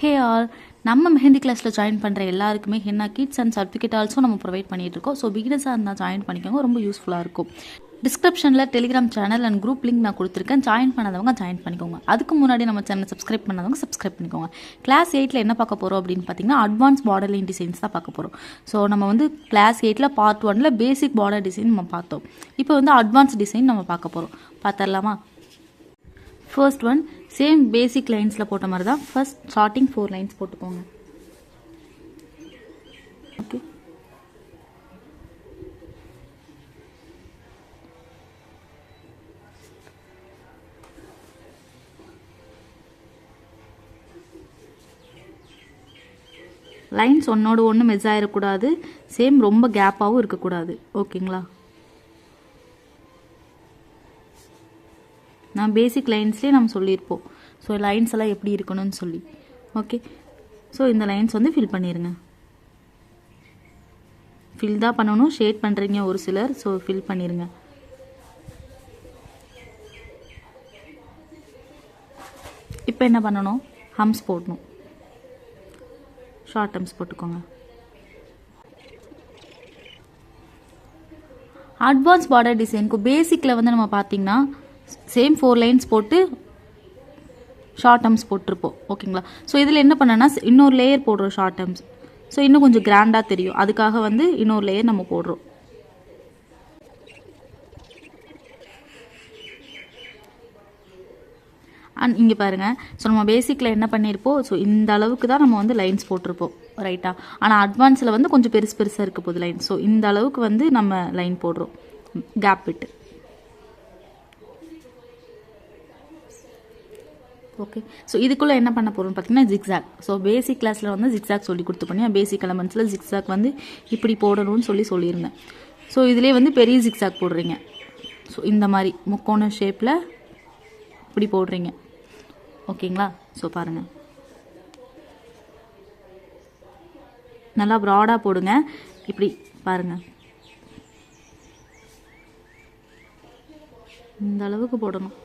Hey all, நம்ம மெஹந்தி கிளாஸில் join பண்ணுற எல்லாருக்குமே henna kids and certificate also நம்ம ப்ரொவைட் பண்ணிட்டு இருக்கோம். ஸோ பிகினர்ஸாக இருந்தால் ஜாயின் பண்ணிக்கோங்க, ரொம்ப யூஸ்ஃபுல்லாக இருக்கும். டிஸ்கிரிப்ஷனில் Telegram channel and group link நான் கொடுத்துருக்கேன். ஜாயின் பண்ணாதவங்க ஜாயின் பண்ணிக்கோங்க. அதுக்கு முன்னாடி நம்ம சேனல் சப்ஸ்கிரைப் பண்ணாதவங்க சப்ஸ்கிரைப் பண்ணிக்கோங்க. கிளாஸ் 8ல் என்ன பார்க்க போகிறோம் அப்படின்னு பார்த்தீங்கன்னா, அட்வான்ஸ் பார்டர் லைன் டிசைன்ஸ் தான் பார்க்க போகிறோம். ஸோ நம்ம வந்து கிளாஸ் 8ல் பார்ட் 1ல் பேசிக் பார்டர் டிசைன் நம்ம பார்த்தோம். இப்போ வந்து அட்வான்ஸ் டிசைன் நம்ம பார்க்க போகிறோம். பார்த்துடலாமா? ஃபர்ஸ்ட் ஒன் சேம் பேசிக் லைன்ஸில் போட்ட மாதிரி தான். ஃபர்ஸ்ட் ஸ்டார்டிங் 4 லைன்ஸ் போட்டுக்கோங்க. ஓகே, லைன்ஸ் ஒன்னோடு ஒன்று மெஸ் ஆகிடக்கூடாது, சேம் ரொம்ப கேப்பாகவும் இருக்கக்கூடாது. ஓகேங்களா? நான் பேசிக் லைன்ஸ்லேயே நம்ம சொல்லியிருப்போம் ஸோ லைன்ஸ் எல்லாம் எப்படி இருக்கணும்னு சொல்லி. ஓகே, ஸோ இந்த லைன்ஸ் வந்து ஃபில் பண்ணிடுங்க. ஃபில் தான் பண்ணணும், ஷேட் பண்ணுறீங்க ஒரு சிலர், ஸோ ஃபில் பண்ணிடுங்க. இப்போ என்ன பண்ணணும்? ஹம்ஸ் போடணும். ஷார்ட் ஹம்ஸ் போட்டுக்கோங்க. அட்வான்ஸ் பார்டர் டிசைனுக்கு பேசிக்கில் வந்து நம்ம பார்த்தீங்கன்னா சேம் 4 லைன்ஸ் போட்டு ஷார்ட் ஹம்ஸ் போட்டிருப்போம். ஓகேங்களா? ஸோ இதில் என்ன பண்ணனா இன்னொரு லேயர் போடுறோம் ஷார்ட் ஹம்ஸ். ஸோ இன்னும் கொஞ்சம் கிராண்டாக தெரியும், அதுக்காக வந்து இன்னொரு லேயர் நம்ம போடுறோம். அண்ட் இங்கே பாருங்கள், ஸோ நம்ம பேசிக்கில் என்ன பண்ணியிருப்போம், ஸோ இந்த அளவுக்கு தான் நம்ம வந்து லைன்ஸ் போட்டிருப்போம், ரைட்டா? ஆனால் அட்வான்ஸில் வந்து கொஞ்சம் பெருசாக இருக்க போகுது லைன். ஸோ இந்த அளவுக்கு வந்து நம்ம லைன் போடுறோம் கேப் விட்டு. ஓகே, ஸோ இதுக்குள்ளே என்ன பண்ண போகிறோம்னு பார்த்தீங்கன்னா ஜிக்ஸாக். ஸோ பேசிக் கிளாஸில் வந்து ஜிக்ஸாக் சொல்லி கொடுத்து பண்ணி பேசிக் எலமெண்ட்ஸில் ஜிக்ஸாக் வந்து இப்படி போடணும்னு சொல்லியிருந்தேன். ஸோ இதிலே வந்து பெரிய ஜிக்ஸாக் போடுறீங்க. ஸோ இந்த மாதிரி முக்கோண ஷேப்பில் இப்படி போடுறீங்க. ஓகேங்களா? ஸோ பாருங்கள், நல்லா ப்ராடாக போடுங்க. இப்படி பாருங்கள், இந்த அளவுக்கு போடணும்.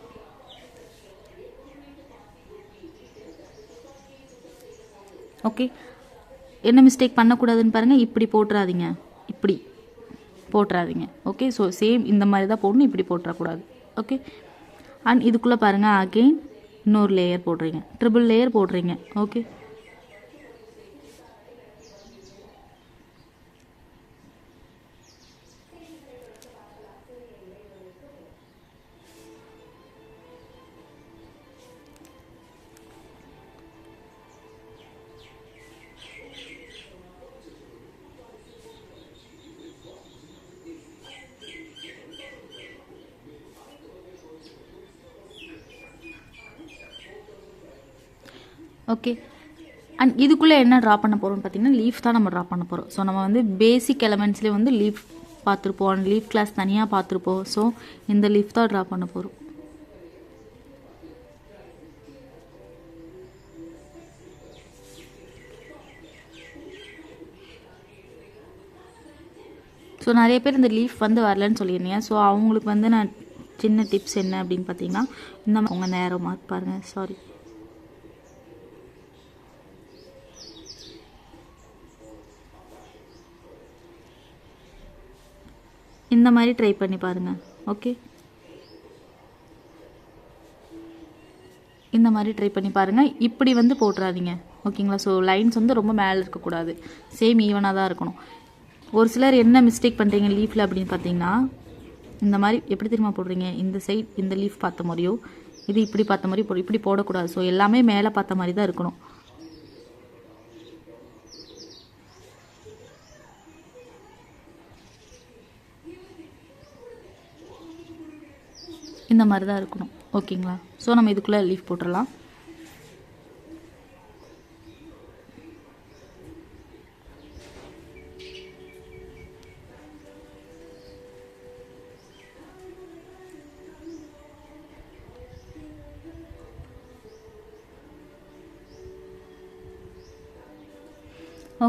ஓகே, என்ன மிஸ்டேக் பண்ணக்கூடாதுன்னு பாருங்கள். இப்படி போட்டுறாதீங்க, இப்படி போட்டுறாதீங்க. ஓகே, ஸோ சேம் இந்த மாதிரி தான் போடணும், இப்படி போட்டுறக்கூடாது. ஓகே, அண்ட் இதுக்குள்ளே பாருங்கள், அகெயின் இன்னொரு லேயர் போடுறீங்க, ட்ரிபிள் லேயர் போடுறீங்க. Okay, okay. அண்ட் இதுக்குள்ளே என்ன ட்ரா பண்ண போகிறோம்னு பார்த்தீங்கன்னா லீஃப் தான் நம்ம ட்ரா பண்ண போகிறோம். ஸோ நம்ம வந்து பேசிக் எலமெண்ட்ஸ்லேயே வந்து லீஃப் பார்த்துருப்போம், லீஃப் கிளாஸ் தனியாக பார்த்துருப்போம். ஸோ இந்த லீஃப் தான் ட்ரா பண்ண போகிறோம். ஸோ நிறைய பேர் இந்த லீஃப் வந்து வரலன்னு சொல்லியிருந்தீங்க. ஸோ அவங்களுக்கு வந்து நான் சின்ன டிப்ஸ் என்ன அப்படின்னு பார்த்தீங்கன்னா, இந்த அவங்க நேரம் மார்க் பாருங்கள், சாரி, இந்த மாதிரி ட்ரை பண்ணி பாருங்கள். ஓகே, இந்த மாதிரி ட்ரை பண்ணி பாருங்கள். இப்படி வந்து போட்டுறாதீங்க. ஓகேங்களா? ஸோ லைன்ஸ் வந்து ரொம்ப மேலே இருக்கக்கூடாது, சேம் ஈவனாக தான் இருக்கணும். ஒரு சிலர் என்ன மிஸ்டேக் பண்ணுறீங்க லீஃபில் அப்படின்னு பார்த்தீங்கன்னா, இந்த மாதிரி எப்படி தெரியுமா போடுறீங்க, இந்த சைட் இந்த லீஃப் பார்த்த மாதிரியோ இது இப்படி பார்த்த மாதிரி இப்படி போடக்கூடாது. ஸோ எல்லாமே மேலே பார்த்த மாதிரி தான் இருக்கணும். இந்த மாதிரி தான் இருக்கணும். ஓகேங்களா? ஸோ நம்ம இதுக்குள்ளே லீஃப் போட்டுடலாம்.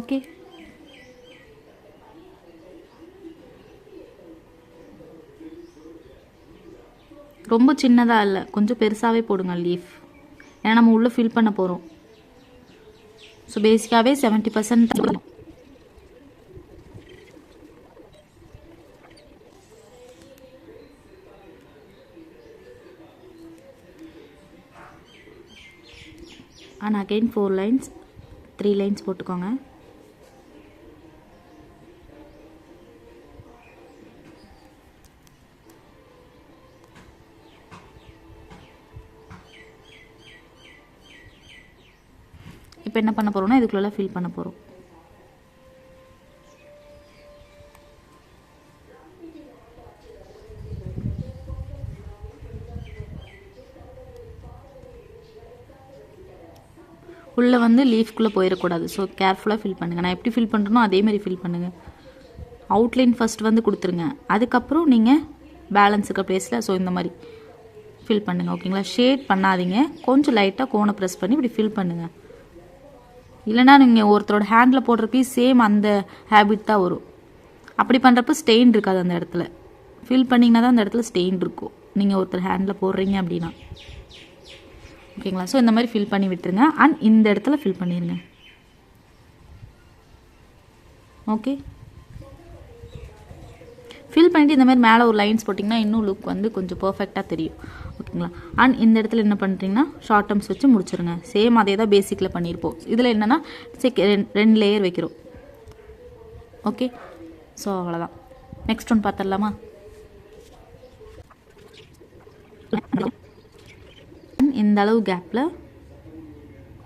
ஓகே, ரொம்ப சின்னதாக இல்லை, கொஞ்சம் பெருசாகவே போடுங்க லீஃப், ஏன்னா நம்ம உள்ளே ஃபில் பண்ண போகிறோம். ஸோ பேசிக்காகவே 70% அண்ட் அகெயின் 4 லைன்ஸ் 3 லைன்ஸ் போட்டுக்கோங்க. இப்போ என்ன பண்ண போகிறோம்னா இதுக்குள்ளே ஃபில் பண்ண போகிறோம். உள்ளே வந்து லீஃப்குள்ளே போயிடக்கூடாது. ஸோ கேர்ஃபுல்லாக ஃபில் பண்ணுங்கள். நான் எப்படி ஃபில் பண்ணுறனோ அதேமாதிரி ஃபில் பண்ணுங்கள். அவுட்லைன் ஃபஸ்ட் வந்து கொடுத்துருங்க. அதுக்கப்புறம் நீங்கள் பேலன்ஸ் இருக்க ப்ளேஸில் ஸோ இந்த மாதிரி ஃபில் பண்ணுங்கள். ஓகேங்களா? ஷேட் பண்ணாதீங்க. கொஞ்சம் லைட்டாக கோனை ப்ரெஸ் பண்ணி இப்படி ஃபில் பண்ணுங்கள். இல்லைனா நீங்கள் ஒருத்தரோட ஹேண்டில் போடுற பீஸ் சேம் அந்த ஹேபிட் தான் வரும். அப்படி பண்ணுறப்ப ஸ்டெயின் இருக்காது அந்த இடத்துல. ஃபில் பண்ணிங்கன்னா தான் அந்த இடத்துல ஸ்டெயின் இருக்கும் நீங்கள் ஒருத்தர் ஹேண்டில் போடுறீங்க அப்படின்னா. ஓகேங்களா? ஸோ இந்த மாதிரி ஃபில் பண்ணி விட்டுருங்க. அண்ட் இந்த இடத்துல ஃபில் பண்ணிடுங்க. ஓகே, ஃபில் பண்ணிவிட்டு இந்த மாதிரி மேலே ஒரு லைன்ஸ் போட்டிங்கன்னா இன்னும் லுக் வந்து கொஞ்சம் பர்ஃபெக்டாக தெரியும். ஓகேங்களா? அண்ட் இந்த இடத்துல என்ன பண்ணுறீங்கன்னா ஷார்ட் டர்ம்ஸ் வச்சு முடிச்சிருங்க. சேம் அதே தான் பேசிக்கில் பண்ணியிருப்போம். இதில் என்னென்னா 2 லேயர் வைக்கிறோம். ஓகே, ஸோ அவ்வளோதான். நெக்ஸ்ட் ஒன் பார்த்துடலாமா? இந்த அளவு கேப்பில்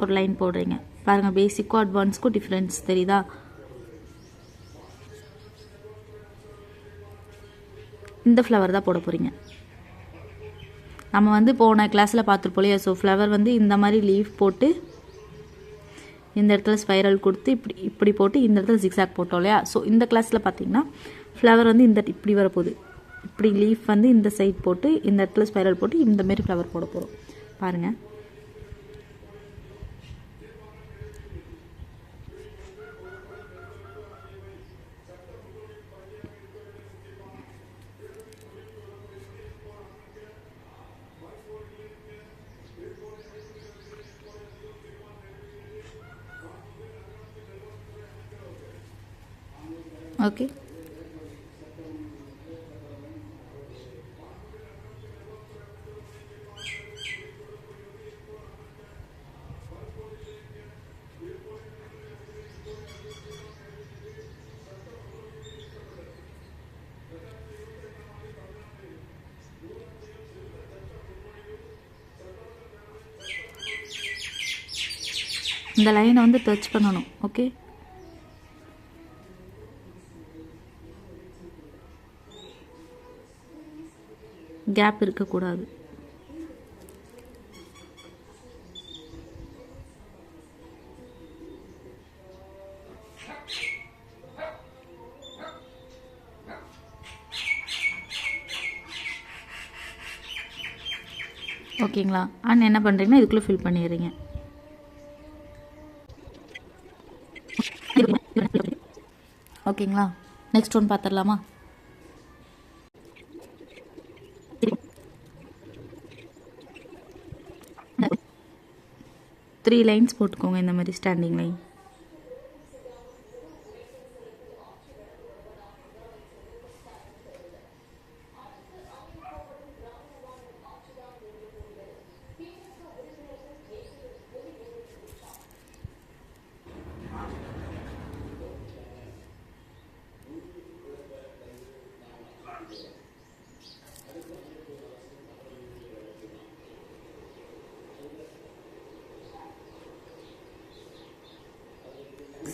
ஒரு லைன் போடுறீங்க. பாருங்கள், பேசிக்கும் அட்வான்ஸ்க்கும் டிஃப்ரென்ஸ் தெரியுதா? இந்த ஃப்ளவர் தான் போட போகிறீங்க. நம்ம வந்து போன கிளாஸில் பார்த்துருப்போம் இல்லையா? ஸோ ஃப்ளவர் வந்து இந்த மாதிரி லீஃப் போட்டு இந்த இடத்துல ஸ்பைரல் கொடுத்து இப்படி போட்டு இந்த இடத்துல ஜிக்ஸாக் போட்டோம் இல்லையா? ஸோ இந்த கிளாஸில் பார்த்தீங்கன்னா ஃப்ளவர் வந்து இப்படி வரப்போகுது. இப்படி லீஃப் வந்து இந்த சைட் போட்டு இந்த இடத்துல ஸ்பைரல் போட்டு இந்த மாரி ஃப்ளவர் போட போகிறோம். பாருங்கள், ஓகே. இந்த லைனை வந்து டச் பண்ணணும். ஓகே, கேப் இருக்கக்கூடாது. ஓகேங்களா? அண்ட் என்ன பண்ணுறீங்கன்னா இதுக்குள்ளே ஃபில் பண்ணிடுறீங்க. ஓகேங்களா? நெக்ஸ்ட் ஒன் பார்த்துடலாமா? த்ரீ லைன்ஸ் போட்டுக்கோங்க இந்த மாதிரி ஸ்டாண்டிங் லைன்.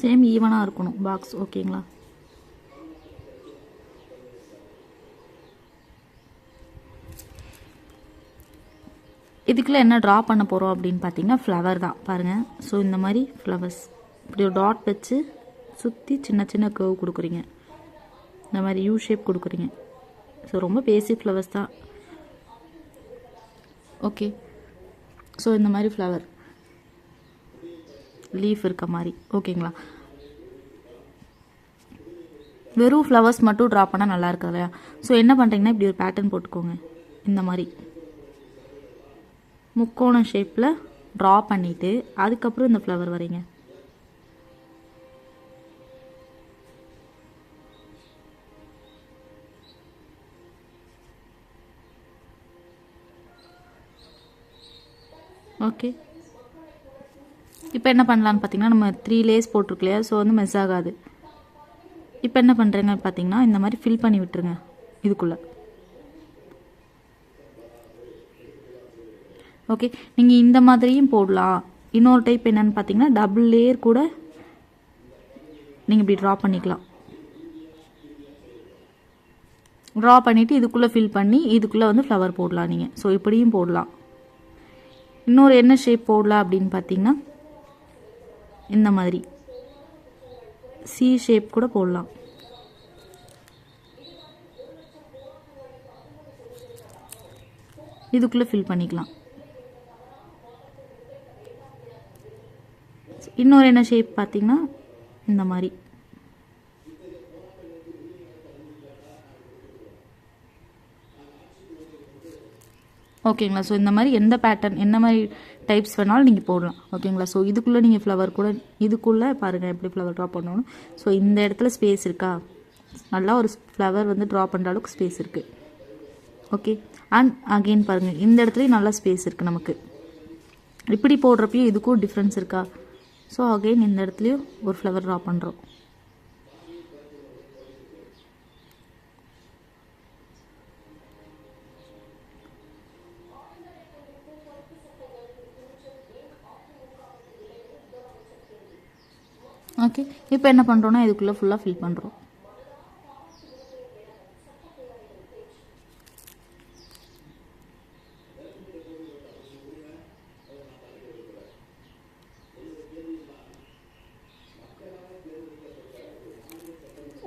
சேம் ஈவனாக இருக்கணும் பாக்ஸ். ஓகேங்களா? இதுக்குள்ளே என்ன ட்ரா பண்ண போகிறோம் அப்படின்னு பார்த்தீங்கன்னா ஃப்ளவர் தான். பாருங்கள், ஸோ இந்த மாதிரி ஃப்ளவர்ஸ் இப்படி ஒரு டாட் வச்சு சுற்றி சின்ன சின்ன கர்வ் கொடுக்குறீங்க. இந்த மாதிரி யூ ஷேப் கொடுக்குறீங்க. ஸோ ரொம்ப பேசிக் ஃப்ளவர்ஸ் தான். ஓகே, ஸோ இந்த மாதிரி ஃப்ளவர் லீஃப் இருக்க மாதிரி. ஓகேங்களா? வெறும் ஃப்ளவர்ஸ் மட்டும் ட்ரா பண்ணால் நல்லா இருக்கு இல்லையா? ஸோ என்ன பண்ணுறீங்கன்னா இப்படி ஒரு பேட்டர்ன் போட்டுக்கோங்க. இந்த மாதிரி முக்கோண ஷேப்பில் ட்ரா பண்ணிவிட்டு அதுக்கப்புறம் இந்த ஃப்ளவர் வரீங்க. ஓகே, இப்போ என்ன பண்ணலான்னு பார்த்தீங்கன்னா, நம்ம 3 லேயர்ஸ் போட்டிருக்கு இல்லையா, ஸோ வந்து மெஸ் ஆகாது. இப்போ என்ன பண்ணுறேங்க பார்த்தீங்கன்னா, இந்த மாதிரி ஃபில் பண்ணி விட்டுருங்க இதுக்குள்ளே. ஓகே, நீங்கள் இந்த மாதிரியும் போடலாம். இன்னொரு டைப் என்னென்னு பார்த்தீங்கன்னா, டபுள் லேயர் கூட நீங்கள் இப்படி ட்ரா பண்ணிக்கலாம். ட்ரா பண்ணிவிட்டு இதுக்குள்ளே ஃபில் பண்ணி இதுக்குள்ளே வந்து ஃப்ளவர் போடலாம் நீங்கள். ஸோ இப்படியும் போடலாம். இன்னொரு என்ன ஷேப் போடலாம் அப்படின்னு பார்த்தீங்கன்னா, இந்த மாதிரி சி ஷேப் கூட போடலாம். இதுக்குள்ளே ஃபில் பண்ணிக்கலாம். இன்னொரு என்ன ஷேப் பார்த்தீங்கன்னா, இந்த மாதிரி ஓகேங்களா. ஸோ இந்த மாதிரி எந்த பேட்டர்ன் என்ன மாதிரி டைப்ஸ் வேணாலும் நீங்கள் போடலாம். ஓகேங்களா. ஸோ இதுக்குள்ளே நீங்கள் ஃப்ளவர் கூட இதுக்குள்ளே பாருங்கள் எப்படி ஃப்ளவர் ட்ரா பண்ணணும். ஸோ இந்த இடத்துல ஸ்பேஸ் இருக்கா, நல்லா ஒரு ஃப்ளவர் வந்து ட்ரா பண்ணுற அளவுக்கு ஸ்பேஸ் இருக்குது. ஓகே, அண்ட் அகெயின் பாருங்கள் இந்த இடத்துலையும் நல்லா ஸ்பேஸ் இருக்குது நமக்கு. இப்படி போடுறப்பையும் இதுக்கும் டிஃப்ரென்ஸ் இருக்கா. ஸோ அகெயின் இந்த இடத்துலையும் ஒரு ஃப்ளவர் ட்ரா பண்ணுறோம். ஓகே, இப்போ என்ன பண்ணுறோன்னா இதுக்குள்ளே ஃபுல்லாக ஃபில் பண்ணுறோம்.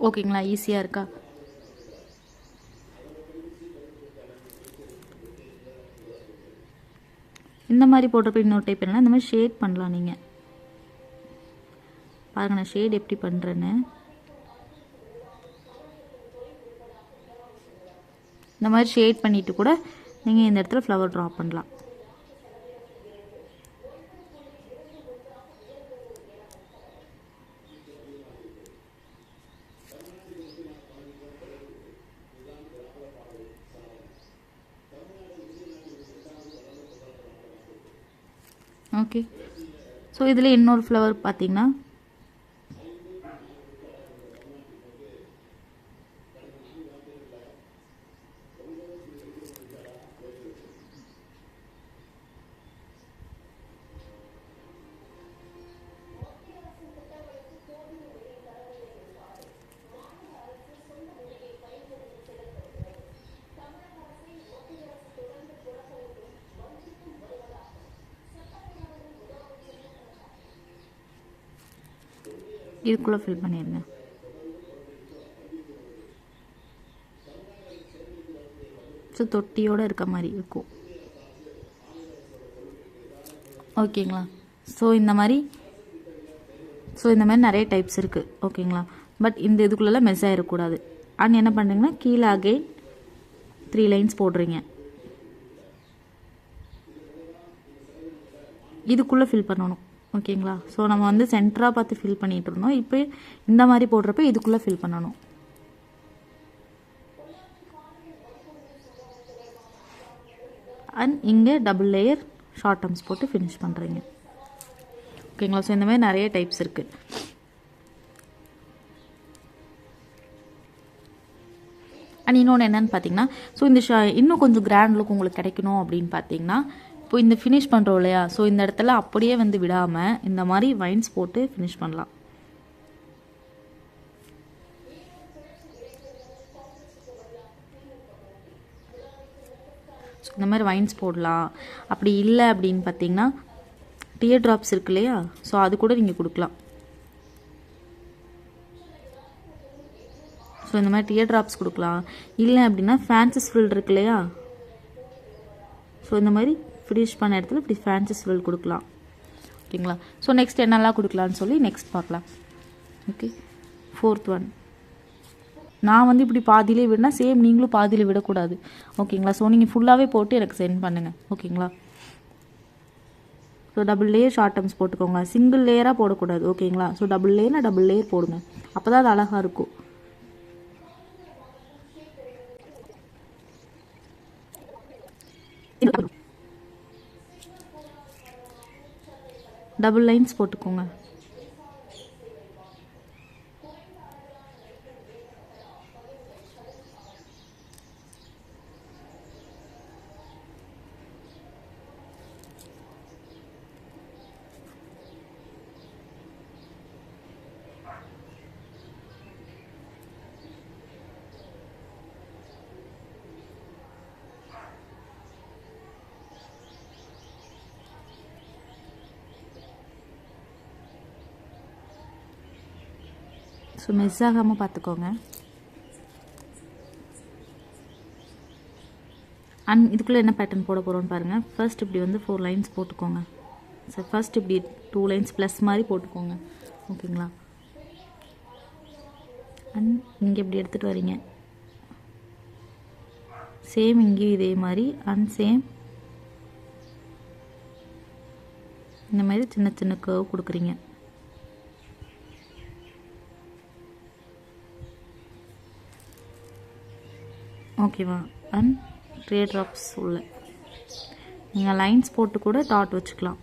ஓகேங்களா, ஈஸியாக இருக்கா. இந்த மாதிரி போடுறப்ப இன்னொரு டைப் என்னன்னா, இந்த மாதிரி ஷேட் பண்ணலாம். நீங்கள் பாருங்க நான் ஷேட் எப்படி பண்ணுறேன்னு. இந்த மாதிரி ஷேட் பண்ணிவிட்டு கூட நீங்கள் இந்த இடத்துல ஃப்ளவர் ட்ரா பண்ணலாம். ஓகே, ஸோ இதில் இன்னொரு ஃப்ளவர் பார்த்தீங்கன்னா, இதுக்குள்ளே ஃபில் பண்ணிடுங்க. ஸோ தொட்டியோடு இருக்க மாதிரி இருக்கும். ஓகேங்களா. ஸோ இந்த மாதிரி நிறைய டைப்ஸ் இருக்குது. ஓகேங்களா. பட் இந்த இதுக்குள்ளெல்லாம் மெஸ் ஆகிடக்கூடாது. அண்ட் என்ன பண்ணுறீங்கன்னா, கீழே அகெயின் 3 லைன்ஸ் போடுறீங்க. இதுக்குள்ளே ஃபில் பண்ணணும். ஓகேங்களா. ஸோ நம்ம வந்து சென்டராக பார்த்து ஃபில் பண்ணிகிட்டு இருந்தோம். இப்போ இந்த மாதிரி போடுறப்ப இதுக்குள்ளே ஃபில் பண்ணணும். அண்ட் இங்கே டபுள் லேயர் ஷார்ட் டர்ம்ஸ் போட்டு ஃபினிஷ் பண்ணுறீங்க. ஓகேங்களா. ஸோ இந்த மாதிரி நிறைய டைப்ஸ் இருக்குது. அண்ட் இன்னொன்று என்னென்னு பார்த்தீங்கன்னா, ஸோ இந்த இன்னும் கொஞ்சம் கிராண்ட் லுக் உங்களுக்கு கிடைக்கணும் அப்படின்னு பார்த்தீங்கன்னா, இப்போ இந்த ஃபினிஷ் பண்ணுறோம் இல்லையா, ஸோ இந்த இடத்துல அப்படியே வந்து விடாமல் இந்த மாதிரி வைன்ஸ் போட்டு ஃபினிஷ் பண்ணலாம். ஸோ இந்த மாதிரி வைன்ஸ் போடலாம். அப்படி இல்லை அப்படின்னு பார்த்தீங்கன்னா, டியர் ட்ராப்ஸ் இருக்கு இல்லையா, ஸோ அது கூட நீங்கள் கொடுக்கலாம். ஸோ இந்த மாதிரி டியர் ட்ராப்ஸ் கொடுக்கலாம். இல்லை அப்படின்னா ஃபேன்சி ஸ்வில் இருக்கு இல்லையா, ஸோ இந்த மாதிரி ஃபினிஷ் பண்ண இடத்துல இப்படி ஃபேன்சி ஸ்வில் கொடுக்கலாம். ஓகேங்களா. ஸோ நெக்ஸ்ட் என்னெல்லாம் கொடுக்கலான்னு சொல்லி நெக்ஸ்ட் பார்க்கலாம். ஓகே, 4th ஒன் நான் வந்து இப்படி பாதியிலே விடனா சேம் நீங்களும் பாதியில் விடக்கூடாது. ஓகேங்களா. ஸோ நீங்கள் ஃபுல்லாகவே போட்டு எனக்கு சென்ட் பண்ணுங்கள். ஓகேங்களா. So double layer short terms போட்டுக்கோங்க. சிங்கிள் லேயராக போடக்கூடாது. ஓகேங்களா. ஸோ டபுள் லேயர்னா டபுள் லேயர் போடுங்க. அப்போ தான் அது அழகாக இருக்கும். டபுள் லைன்ஸ் போட்டுக்கோங்க. ஸோ மிஸ் ஆகாமல் பார்த்துக்கோங்க. இதுக்குள்ளே என்ன பேட்டர்ன் போட போகிறோன்னு பாருங்கள். ஃபர்ஸ்ட் இப்படி வந்து 4 லைன்ஸ் போட்டுக்கோங்க. ஸோ ஃபர்ஸ்ட் இப்படி 2 லைன்ஸ் ப்ளஸ் மாதிரி போட்டுக்கோங்க. ஓகேங்களா? அண்ட் இங்கே இப்படி எடுத்துகிட்டு வரீங்க. சேம் இங்கேயும் இதே மாதிரி அண்ட் சேம் இந்த மாதிரி சின்ன சின்ன கர்வ் கொடுக்குறீங்க. ஓகேவா? அண்ட் 3 ட்ராப்ஸ் உள்ள நீங்கள் லைன்ஸ் போட்டு கூட டாட் வச்சுக்கலாம்.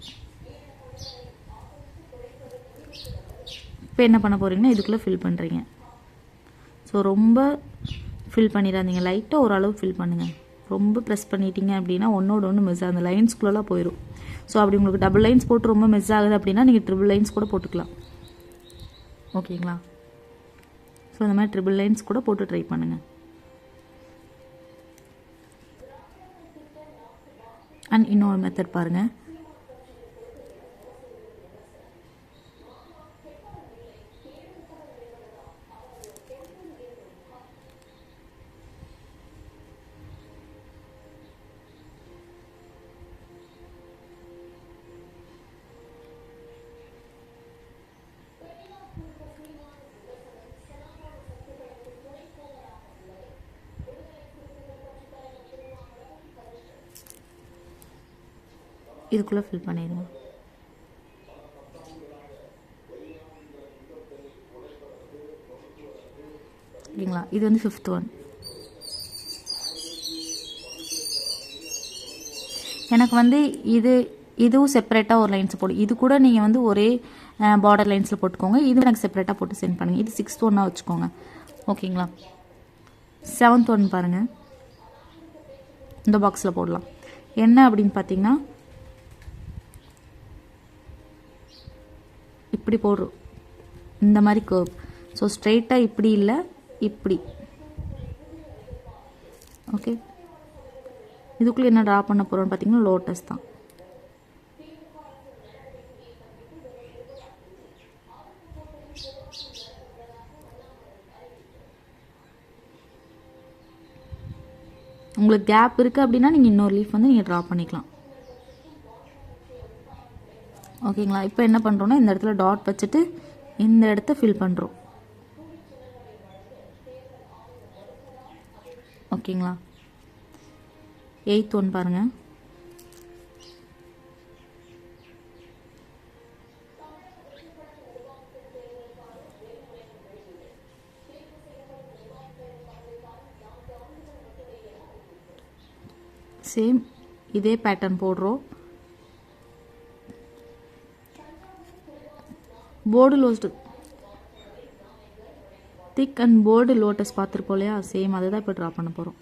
இப்போ என்ன பண்ண போகிறீங்கன்னா இதுக்குள்ளே ஃபில் பண்ணுறீங்க. ஸோ ரொம்ப ஃபில் பண்ணிடாதீங்க, லைட்டாக ஓரளவு ஃபில் பண்ணுங்கள். ரொம்ப ப்ரெஸ் பண்ணிட்டீங்க அப்படின்னா ஒன்றோட ஒன்று மிஸ் ஆகுது, லைன்ஸ்குள்ளெல்லாம் போயிடும். ஸோ அப்படி உங்களுக்கு டபுள் லைன்ஸ் போட்டு ரொம்ப மிஸ் ஆகுது அப்படின்னா நீங்கள் ட்ரிபிள் லைன்ஸ் கூட போட்டுக்கலாம். ஓகேங்களா? ஸோ இந்த மாதிரி ட்ரிபிள் லைன்ஸ் கூட போட்டு ட்ரை பண்ணுங்கள். அண்ட் இன்னொரு மெத்தட் பாருங்கள். இதுக்குள்ளே ஃபில் பண்ணிடுங்க. சரிங்களா? இது வந்து 5th ஒன். எனக்கு வந்து இதுவும் செப்பரேட்டாக ஒரு லைன்ஸ் போடும். இது கூட நீங்கள் வந்து ஒரே பார்டர் லைன்ஸில் போட்டுக்கோங்க. இது எனக்கு செப்பரேட்டாக போட்டு சென்ட் பண்ணுங்கள். இது 6th ஒன்னாக வச்சுக்கோங்க. ஓகேங்களா? 7th ஒன் பாருங்கள். இந்த பாக்ஸில் போடலாம். என்ன அப்படின்னு பார்த்தீங்கன்னா இப்படி போடுறோம், இந்த மாதிரி கர்வ். ஸோ ஸ்ட்ரெயிட்டாக இப்படி இல்லை, இப்படி. ஓகே, இதுக்குள்ளே என்ன ட்ரா பண்ண போகிறோன்னு பார்த்தீங்கன்னா லோட்டஸ் தான். உங்களுக்கு கேப் இருக்குது அப்படின்னா நீங்கள் இன்னொரு லீஃப் வந்து நீங்கள் ட்ரா பண்ணிக்கலாம். ஓகேங்களா? இப்போ என்ன பண்ணுறோன்னா இந்த இடத்துல டாட் வச்சுட்டு இந்த இடத்த ஃபில் பண்ணுறோம். ஓகேங்களா? 8th ஒன் பாருங்கள். சேம் இதே பேட்டர்ன் போடுறோம். Board lotus, thick and board lotus பார்த்துருப்போம் இல்லையா? சேம் அதை தான் இப்போ ட்ரா பண்ண போகிறோம்.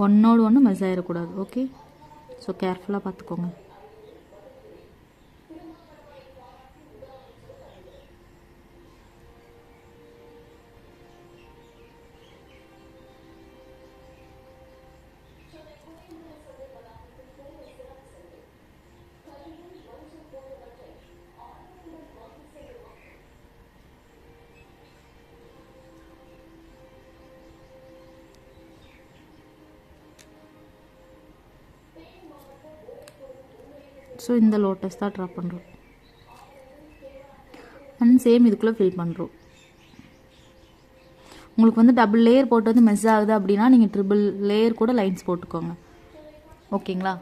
ஒன்னோடு ஒன்று மிஸ் ஆகிடக்கூடாது. ஓகே, ஸோ கேர்ஃபுல்லாக பார்த்துக்கோங்க. ஸோ இந்த லோட்டஸ் தான் ட்ரா பண்ணுறோம். அண்ட் சேம் இதுக்குள்ளே ஃபில் பண்ணுறோம். உங்களுக்கு வந்து டபுள் லேயர் போட்டு வந்து மிஸ் ஆகுது அப்படின்னா நீங்கள் ட்ரிபிள் லேயர் கூட லைன்ஸ் போட்டுக்கோங்க. ஓகேங்களா?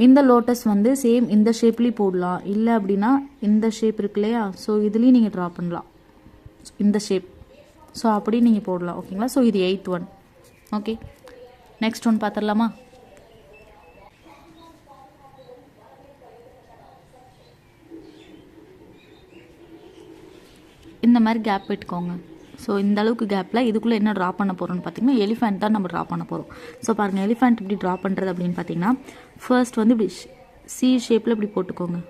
இந்த லோட்டஸ் வந்து சேம் இந்த ஷேப்லேயும் போடலாம், இல்லை அப்படின்னா இந்த ஷேப் இருக்கு இல்லையா? ஸோ இதுலேயும் நீங்கள் ட்ரா பண்ணலாம். இந்த ஷேப் ஸோ அப்படி நீங்கள் போடலாம். ஓகேங்களா. ஸோ இது 8th one. Okay, next one பார்த்துடலாமா? இந்த மாதிரி கேப் விட்டுக்கோங்க. ஸோ இந்த அளவுக்கு கேப்பில் இதுக்குள்ளே என்ன ட்ரா பண்ண போகிறோம்னு பார்த்தீங்கன்னா எலிஃபெண்ட் தான் நம்ம ட்ரா பண்ண போகிறோம். ஸோ பாருங்கள், எலிஃபெண்ட் இப்படி ட்ரா பண்ணுறது அப்படின்னு பார்த்தீங்கன்னா ஃபர்ஸ்ட் வந்து இப்படி சி ஷேப்பில் இப்படி போட்டுக்கோங்க.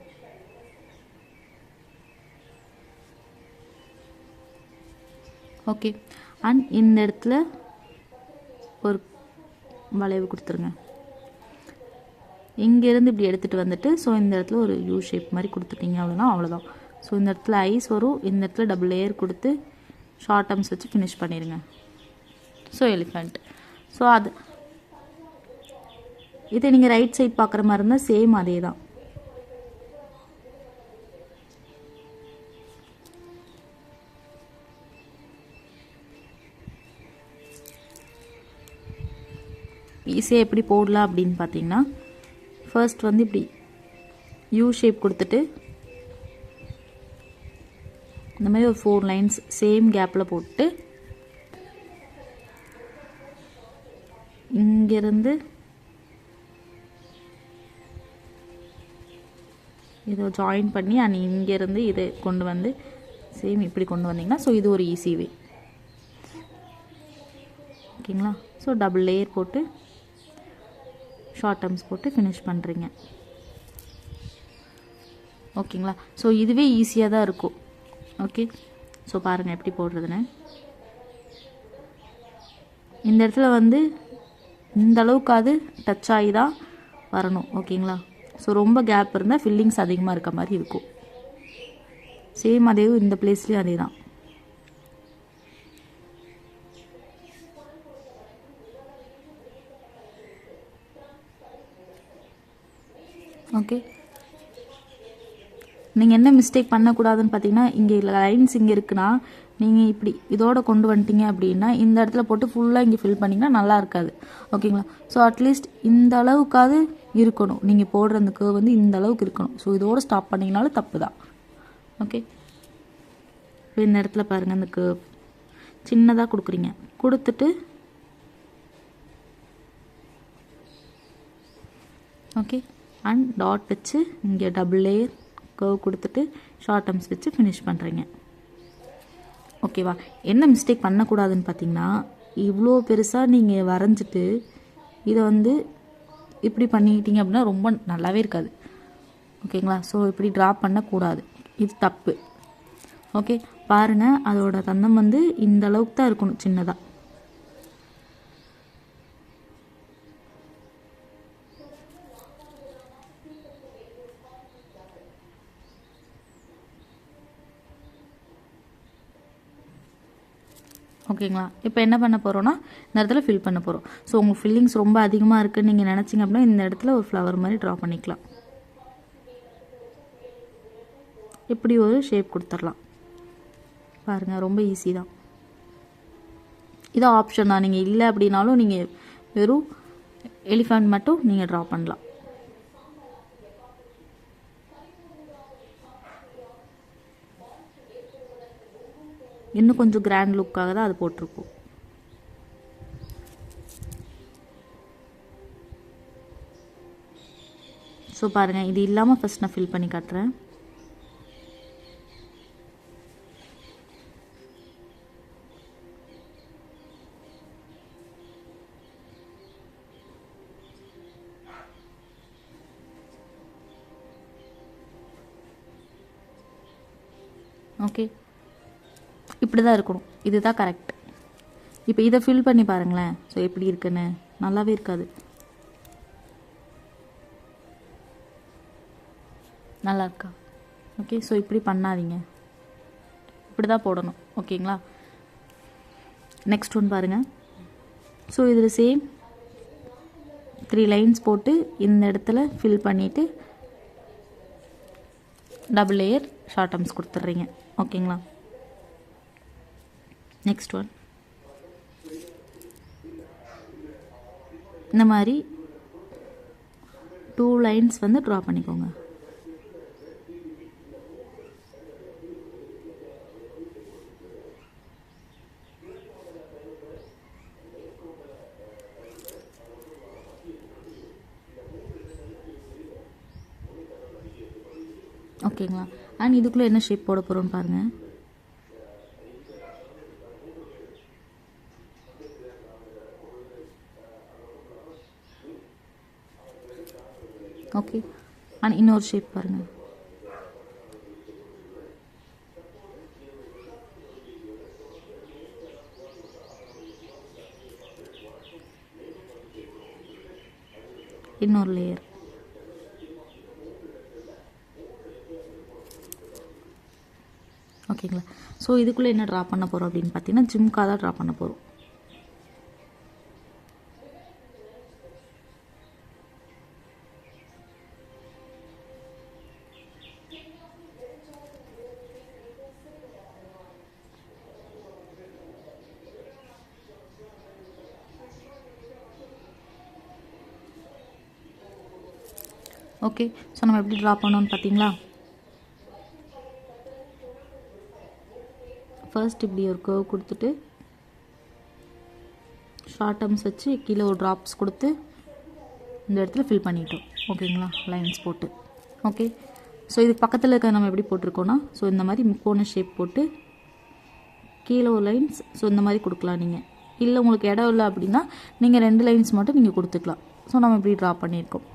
ஓகே, அண்ட் இந்த இடத்துல ஒரு வளைவு கொடுத்துருங்க. இங்கேருந்து இப்படி எடுத்துகிட்டு வந்துட்டு ஸோ இந்த இடத்துல ஒரு யூ ஷேப் மாதிரி கொடுத்துட்டீங்க. அவ்வளோதான். ஸோ இந்த இடத்துல ஐஸ் வரும், இந்த இடத்துல டபுள் லேயர் கொடுத்து ஷார்ட் டர்ம்ஸ் வச்சு ஃபினிஷ் பண்ணிடுங்க. So elephant. ஸோ அது இதை நீங்கள் ரைட் சைட் பார்க்குற மாதிரி இருந்தால் சேம் அதே தான். ஈஸியாக எப்படி போடலாம் அப்படின்னு பார்த்தீங்கன்னா ஃபர்ஸ்ட் வந்து இப்படி யூ ஷேப் கொடுத்துட்டு இந்த மாதிரி ஒரு 4 லைன்ஸ் சேம் கேப்பில் போட்டு இங்கேருந்து இதை ஜாயின் பண்ணி அண்ட் இங்கேருந்து இதை கொண்டு வந்து சேம் இப்படி கொண்டு வந்தீங்கன்னா ஸோ இது ஒரு ஈஸி வே. ஓகேங்களா. ஸோ டபுள் லேயர் போட்டு ஷார்ட் டர்ம்ஸ் போட்டு ஃபினிஷ் பண்ணுறீங்க. ஓகேங்களா. ஸோ இதுவே ஈஸியாக தான் இருக்கும். ஓகே, ஸோ பாருங்கள் எப்படி போடுறதுன்னு. இந்த இடத்துல வந்து இந்த அளவுக்காவது டச் ஆகி தான் வரணும். ஓகேங்களா. ஸோ ரொம்ப கேப் இருந்தால் ஃபில்லிங்ஸ் அதிகமாக இருக்க மாதிரி இருக்கும். சேம் அதே இந்த பிளேஸ்லேயும் அதே தான். ஓகே, நீங்கள் என்ன மிஸ்டேக் பண்ணக்கூடாதுன்னு பார்த்தீங்கன்னா இங்கே லைன்ஸ் இங்கே இருக்குன்னா நீங்கள் இப்படி இதோட கொண்டு வந்துட்டீங்க அப்படின்னா இந்த இடத்துல போட்டு ஃபுல்லாக இங்கே ஃபில் பண்ணிங்கன்னா நல்லா இருக்காது. ஓகேங்களா. ஸோ அட்லீஸ்ட் இந்த அளவுக்காவது இருக்கணும். நீங்கள் போடுற அந்த கர்வ் வந்து இந்த அளவுக்கு இருக்கணும். ஸோ இதோடு ஸ்டாப் பண்ணிங்கனாலும் தப்பு தான். ஓகே, இப்போ இந்த இடத்துல பாருங்கள், அந்த கர்வ் சின்னதாக கொடுக்குறீங்க. கொடுத்துட்டு ஓகே அண்ட் டாட் வச்சு இங்கே டபுள் லேயர் கர்வ் கொடுத்துட்டு ஷார்ட் டர்ம்ஸ் வச்சு ஃபினிஷ் பண்ணுறீங்க. ஓகேவா. என்ன மிஸ்டேக் பண்ணக்கூடாதுன்னு பார்த்தீங்கன்னா இவ்வளோ பெருசாக நீங்கள் வரைஞ்சிட்டு இதை வந்து இப்படி பண்ணிக்கிட்டீங்க அப்படின்னா ரொம்ப நல்லாவே இருக்காது. ஓகேங்களா. ஸோ இப்படி ட்ரா பண்ணக்கூடாது, இது தப்பு. ஓகே, பாருங்கள், அதோட தந்தம் வந்து இந்த அளவுக்கு தான் இருக்கணும், சின்னதாக. ஓகேங்களா. இப்போ என்ன பண்ண போகிறோன்னா இந்த இடத்துல ஃபில் பண்ண போகிறோம். ஸோ உங்களுக்கு ஃபில்லிங்ஸ் ரொம்ப அதிகமாக இருக்குதுன்னு நீங்கள் நினச்சிங்க அப்படின்னா இந்த இடத்துல ஒரு ஃப்ளவர் மாதிரி ட்ரா பண்ணிக்கலாம். இப்படி ஒரு ஷேப் கொடுத்துடலாம். பாருங்கள், ரொம்ப ஈஸி தான். இது ஆப்ஷன் தான். நீங்கள் இல்லை அப்படின்னாலும் நீங்கள் வெறும் எலிஃபண்ட் மட்டும் நீங்கள் ட்ரா பண்ணலாம். இன்னும் கொஞ்சம் கிராண்ட் லுக்காக தான் அது போட்டிருப்போம். ஸோ பாருங்கள், இது இல்லாமல் ஃபஸ்ட் நான் ஃபில் பண்ணி காட்டுறேன். ஓகே, இப்படி தான் இருக்கணும். இதுதான் கரெக்ட். இப்போ இதை ஃபில் பண்ணி பாருங்களேன். ஸோ எப்படி இருக்குன்னு நல்லாவே இருக்காது. நல்லா இருக்கா? ஓகே, ஸோ இப்படி பண்ணாதீங்க, இப்படி தான் போடணும். ஓகேங்களா. நெக்ஸ்ட் ஒன் பாருங்கள். ஸோ இதில் சேம் 3 லைன்ஸ் போட்டு இந்த இடத்துல ஃபில் பண்ணிவிட்டு டபுள் லேயர் ஷார்ட் டர்ம்ஸ் கொடுத்துட்றீங்க. ஓகேங்களா. நெக்ஸ்ட் ஒன் இந்த மாதிரி 2 லைன்ஸ் வந்து ட்ரா பண்ணிக்கோங்க. ஓகேங்களா. அண்ட் இதுக்குள்ளே என்ன ஷேப் போட போகிறோன்னு பாருங்கள். ஓகே. அண்ட் இன்னொரு ஷேப் பாருங்கள். இன்னொரு லேயர். ஓகேங்களா. ஸோ இதுக்குள்ளே என்ன ட்ரா பண்ண போகிறோம் அப்படின்னு பார்த்தீங்கன்னா ஜிம்கா தான் ட்ரா பண்ண போகிறோம். ஓகே. ஸோ நம்ம எப்படி ட்ரா பண்ணோன்னு பார்த்தீங்களா. ஃபர்ஸ்ட் இப்படி ஒரு கர்வ் கொடுத்துட்டு ஷார்ட் டர்ம்ஸ் வச்சு கீழே ஒரு ட்ராப்ஸ் கொடுத்து இந்த இடத்துல ஃபில் பண்ணிட்டோம். ஓகேங்களா, லைன்ஸ் போட்டு. ஓகே. ஸோ இதுக்கு பக்கத்தில் இருக்க நம்ம எப்படி போட்டிருக்கோன்னா ஸோ இந்த மாதிரி முக்கோண ஷேப் போட்டு கீழே ஒரு லைன்ஸ் ஸோ இந்த மாதிரி கொடுக்கலாம். நீங்கள் இல்லை உங்களுக்கு இடம் இல்லை அப்படின்னா நீங்கள் 2 லைன்ஸ் மட்டும் நீங்கள் கொடுத்துக்கலாம். ஸோ நம்ம இப்படி ட்ரா பண்ணியிருக்கோம்.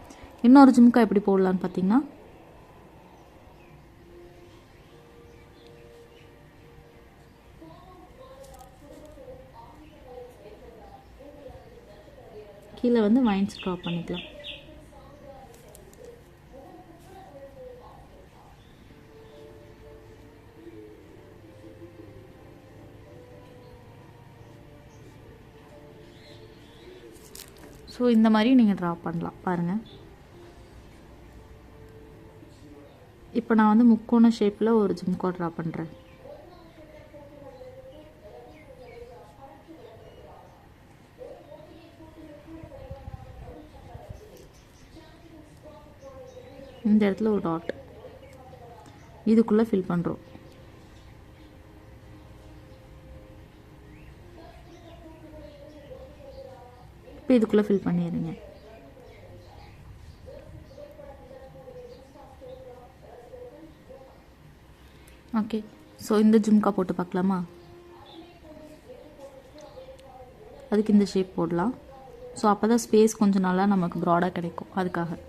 இன்னொரு ஜிம்கா எப்படி போடலான்னு பார்த்தீங்கன்னா கீழே வந்து வைன்ஸ் ட்ரா பண்ணிக்கலாம். ஸோ இந்த மாதிரி நீங்கள் ட்ரா பண்ணலாம் பாருங்கள். இப்போ நான் வந்து முக்கோண ஷேப்பில் ஒரு ஜிம்கா ட்ரா பண்ணுறேன். இந்த இடத்துல ஒரு டாட் இதுக்குள்ளே ஃபில் பண்ணுறோம். இப்போ இதுக்குள்ளே ஃபில் பண்ணிடுங்க. ஓகே. ஸோ இந்த ஜிம்கா போட்டு பார்க்கலாமா. அதுக்கு இந்த ஷேப் போடலாம். ஸோ அப்போ தான் ஸ்பேஸ் கொஞ்சம் நல்லா நமக்கு ப்ராடாக கிடைக்கும். அதுக்காக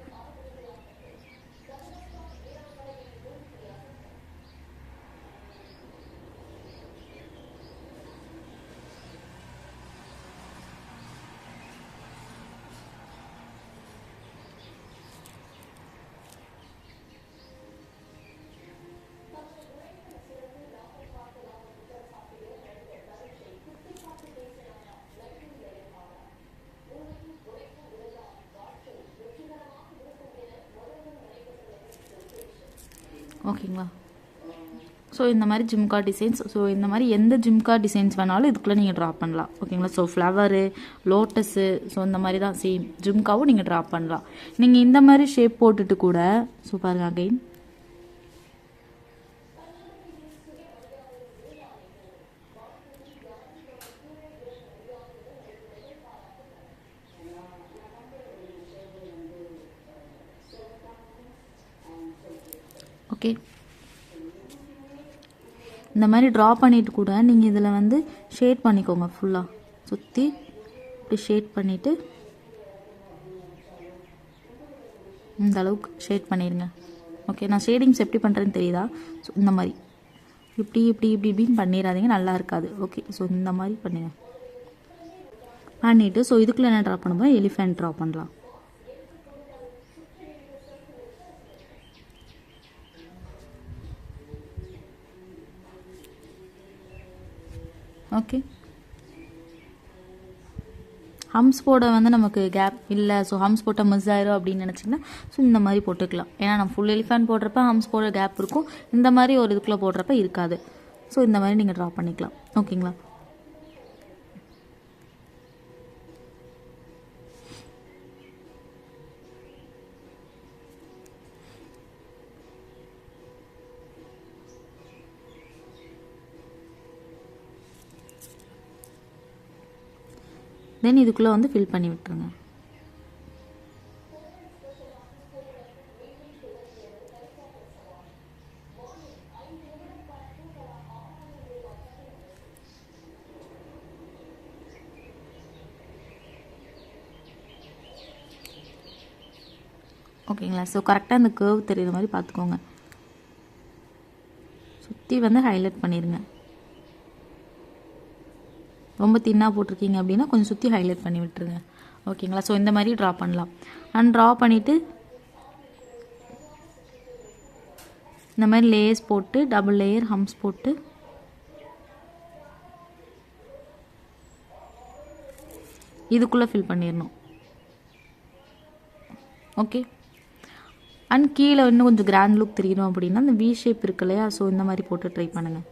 ஓகேங்களா. ஸோ இந்த மாதிரி ஜிம்கா டிசைன்ஸ் ஸோ இந்த மாதிரி எந்த ஜிம்கா டிசைன்ஸ் வேணாலும் இதுக்குள்ளே நீங்கள் ட்ரா பண்ணலாம். ஓகேங்களா. ஸோ ஃப்ளவரு, லோட்டஸு ஸோ இந்த மாதிரி தான் சேம் ஜிம்காவும் நீங்கள் ட்ரா பண்ணலாம். நீங்கள் இந்த மாதிரி ஷேப் போட்டுட்டு கூட ஸோ பாருங்கள் அகைன் ஓகே. இந்த மாதிரி ட்ரா பண்ணிவிட்டு கூட நீங்கள் இதில் வந்து ஷேட் பண்ணிக்கோங்க. ஃபுல்லாக சுற்றி இப்படி ஷேட் பண்ணிவிட்டு இந்த அளவுக்கு ஷேட் பண்ணிடுங்க. ஓகே. நான் ஷேடிங்ஸ் எப்படி பண்ணுறேன்னு தெரியுதா. ஸோ இந்த மாதிரி இப்படி இப்படி இப்படி இப்படின்னு பண்ணிடாதீங்க, நல்லா இருக்காது. ஓகே. ஸோ இந்த மாதிரி பண்ணுங்க. பண்ணிவிட்டு ஸோ இதுக்குள்ளே என்ன ட்ரா பண்ணும்போது எலிஃபென்ட் ட்ரா பண்ணலாம். ஓகே. ஹம்ஸ் போட வந்து நமக்கு கேப் இல்லை. ஸோ ஹம்ஸ் போட்டால் மிஸ் ஆயிரும் அப்படின்னு நினச்சிங்கன்னா ஸோ இந்த மாதிரி போட்டுக்கலாம். ஏன்னா நம்ம ஃபுல் எலிஃபேண்ட் போடுறப்ப ஹம்ஸ் போட கேப் இருக்கும். இந்த மாதிரி ஒரு இதுக்குள்ளே போடுறப்ப இருக்காது. ஸோ இந்த மாதிரி நீங்கள் ட்ரா பண்ணிக்கலாம். ஓகேங்களா. தென் இதுக்குள்ளே வந்து ஃபில் பண்ணி விட்டுருங்க. ஓகேங்களா. ஸோ கரெக்டாக அந்த கேர்வ் தெரியுற மாதிரி பார்த்துக்கோங்க. சுற்றி வந்து ஹைலைட் பண்ணிடுங்க. ரொம்ப தின்னாக போட்டிருக்கீங்க அப்படின்னா கொஞ்சம் சுற்றி ஹைலைட் பண்ணி விட்டுருங்க. ஓகேங்களா. ஸோ இந்த மாதிரி ட்ரா பண்ணலாம். அண்ட் ட்ரா பண்ணிவிட்டு இந்த மாதிரி லேயர்ஸ் போட்டு டபுள் லேயர் ஹம்ஸ் போட்டு இதுக்குள்ளே ஃபில் பண்ணிடணும். ஓகே. அண்ட் கீழே இன்னும் கொஞ்சம் கிராண்ட் லுக் தெரியணும் அப்படின்னா அந்த வி ஷேப் இருக்கு இல்லையா, ஸோ இந்த மாதிரி போட்டு ட்ரை பண்ணுங்கள்.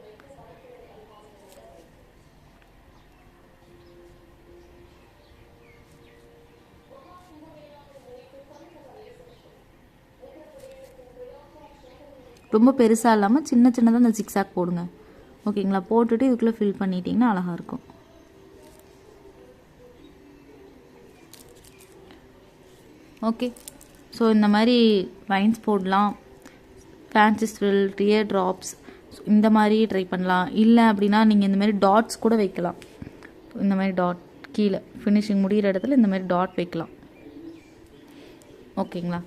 ரொம்ப பெருசாக இல்லாமல் சின்ன சின்னதாக அந்த ஜிக்ஸாக் போடுங்க. ஓகேங்களா. போட்டுட்டு இதுக்குள்ளே ஃபில் பண்ணிட்டீங்கன்னா அழகாக இருக்கும். ஓகே. ஸோ இந்த மாதிரி வைன்ஸ் போடலாம், ஃபேன்சி ஸ்வில், டியர் ட்ராப்ஸ் இந்த மாதிரி ட்ரை பண்ணலாம். இல்லை அப்படின்னா நீங்கள் இந்த மாதிரி டாட்ஸ் கூட வைக்கலாம். இந்த மாதிரி டாட் கீழே ஃபினிஷிங் முடிகிற இடத்துல இந்த மாதிரி டாட் வைக்கலாம். ஓகேங்களா.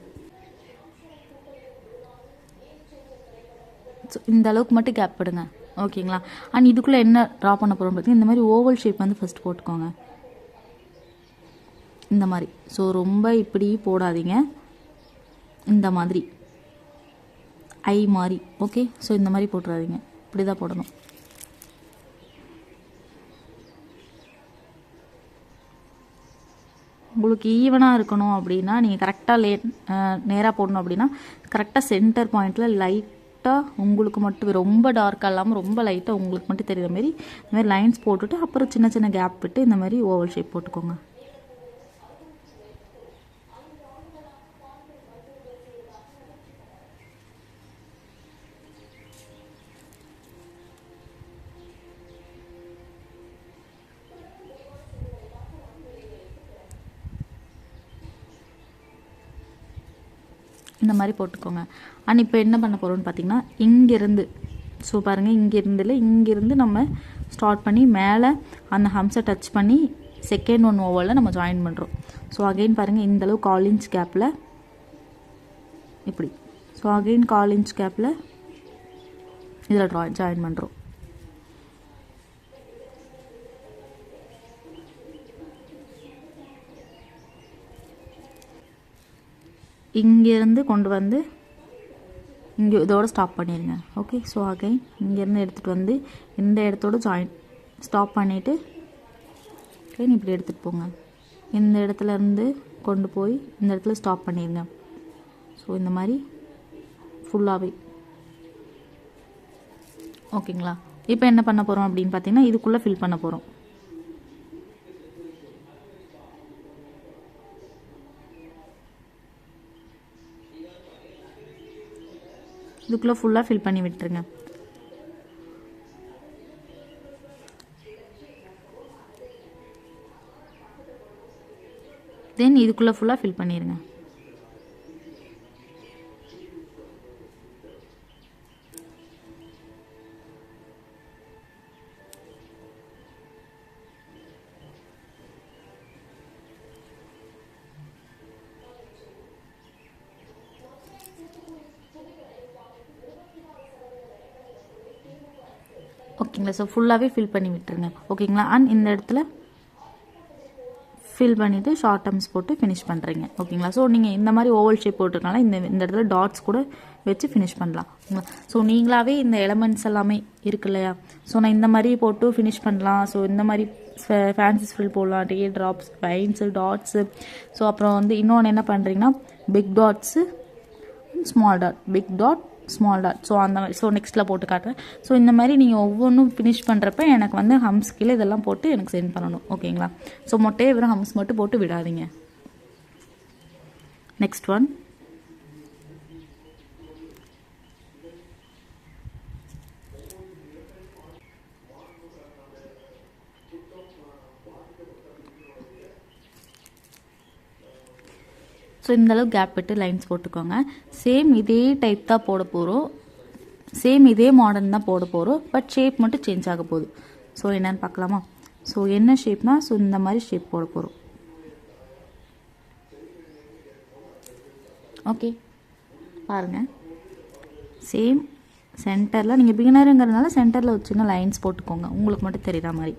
ஸோ இந்த அளவுக்கு மட்டும் கேப் விடுங்க. ஓகேங்களா. அண்ட் இதுக்குள்ளே என்ன ட்ரா பண்ண போகிறோம் பார்த்தீங்கன்னா இந்த மாதிரி ஓவல் ஷேப் வந்து ஃபஸ்ட் போட்டுக்கோங்க. இந்த மாதிரி. ஸோ ரொம்ப இப்படி போடாதீங்க, இந்த மாதிரி ஐ மாதிரி. ஓகே. ஸோ இந்த மாதிரி போட்டுறாதீங்க, இப்படி தான் போடணும். உங்களுக்கு ஈவனாக இருக்கணும் அப்படின்னா நீங்கள் கரெக்டாக நேராக போடணும் அப்படின்னா கரெக்டாக சென்டர் பாயிண்டில் லைட்டாக உங்களுக்கு மட்டும் ரொம்ப டார்க்காக இல்லாமல் ரொம்ப லைட்டாக உங்களுக்கு மட்டும் தெரிகிற மாதிரி இந்த மாதிரி லைன்ஸ் போட்டுட்டு அப்புறம் சின்ன சின்ன கேப் விட்டு இந்த மாதிரி ஓவல் ஷேப் போட்டுக்கோங்க. இந்த மாதிரி போட்டுக்கோங்க. அண்ட் இப்போ என்ன பண்ண போகிறோம்னு பார்த்தீங்கன்னா இங்கேருந்து, ஸோ பாருங்கள் இங்கேருந்து நம்ம ஸ்டார்ட் பண்ணி மேலே அந்த ஹம்ஸை டச் பண்ணி செகண்ட் ஒன் ஓவலில் நம்ம ஜாயின் பண்ணுறோம். ஸோ அகெயின் பாருங்கள் இந்தளவு 1/4 இன்ச் கேப்பில் இப்படி. ஸோ அகெயின் 1/4 இன்ச் கேப்பில் இதில் ஜாயின் பண்ணுறோம். இங்கேருந்து கொண்டு வந்து இங்கே இதோட ஸ்டாப் பண்ணிடுங்க. ஓகே. ஸோ அகைன் இங்கேருந்து எடுத்துகிட்டு வந்து இந்த இடத்தோட ஸ்டாப் பண்ணிவிட்டு அகைன் இப்படி எடுத்துகிட்டு போங்க. இந்த இடத்துலேருந்து கொண்டு போய் இந்த இடத்துல ஸ்டாப் பண்ணிடுங்க. ஸோ இந்த மாதிரி ஃபுல்லாகவே. ஓகேங்களா. இப்போ என்ன பண்ண போகிறோம் அப்படின்னு பார்த்தீங்கன்னா இதுக்குள்ளே ஃபில் பண்ண போகிறோம். இதுக்குள்ளே ஃபுல்லாக ஃபில் பண்ணி விட்டுருங்க. தென் இதுக்குள்ளே ஃபுல்லாக ஃபில் பண்ணிடுங்க. ஓகேங்களா. ஸோ ஃபுல்லாகவே ஃபில் பண்ணி விட்டுருங்க. ஓகேங்களா. அண்ட் இந்த இடத்துல ஃபில் பண்ணிவிட்டு ஷார்ட் டர்ம்ஸ் போட்டு ஃபினிஷ் பண்ணுறீங்க. ஓகேங்களா. ஸோ நீங்கள் இந்த மாதிரி ஓவல் ஷேப் போட்டிருக்கனால இந்த இடத்துல டாட்ஸ் கூட வச்சு ஃபினிஷ் பண்ணலாம். ஓகேங்களா. ஸோ நீங்களாவே இந்த எலமெண்ட்ஸ் எல்லாமே இருக்கு இல்லையா, ஸோ நான் இந்த மாதிரி போட்டு ஃபினிஷ் பண்ணலாம். ஸோ இந்த மாதிரி ஃபேன்சி ஃபில் போடலாம், tear drops, vines, dots. So அப்புறம் வந்து இன்னொன்று என்ன பண்ணுறீங்கன்னா big dots, small dot, big dot, small dot. So அந்த மாதிரி. ஸோ நெக்ஸ்ட்டில் போட்டு காட்டுறேன். ஸோ இந்த மாதிரி நீங்கள் ஒவ்வொன்றும் ஃபினிஷ் பண்ணுறப்ப எனக்கு வந்து ஹம்ஸ் கீழே இதெல்லாம் போட்டு எனக்கு சென்ட் பண்ணணும். ஓகேங்களா. ஸோ மொட்டையை வெறும் ஹம்ஸ் மட்டும் போட்டு விடாதீங்க. Next one. ஸோ இந்தளவு கேப் விட்டு லைன்ஸ் போட்டுக்கோங்க. சேம் இதே டைப் தான் போட போகிறோம், சேம் இதே மாடர்ன் தான் போட போகிறோம். பட் ஷேப் மட்டும் சேஞ்ச் ஆக போகுது. ஸோ என்னென்னு பார்க்கலாமா. ஸோ என்ன ஷேப்னா, ஸோ இந்த மாதிரி ஷேப் போட போகிறோம். ஓகே பாருங்கள், சேம் சென்டரில் நீங்கள் பிகினருங்கிறதுனால சென்டரில் ஒரு சின்ன லைன்ஸ் போட்டுக்கோங்க, உங்களுக்கு மட்டும் தெரியுற மாதிரி.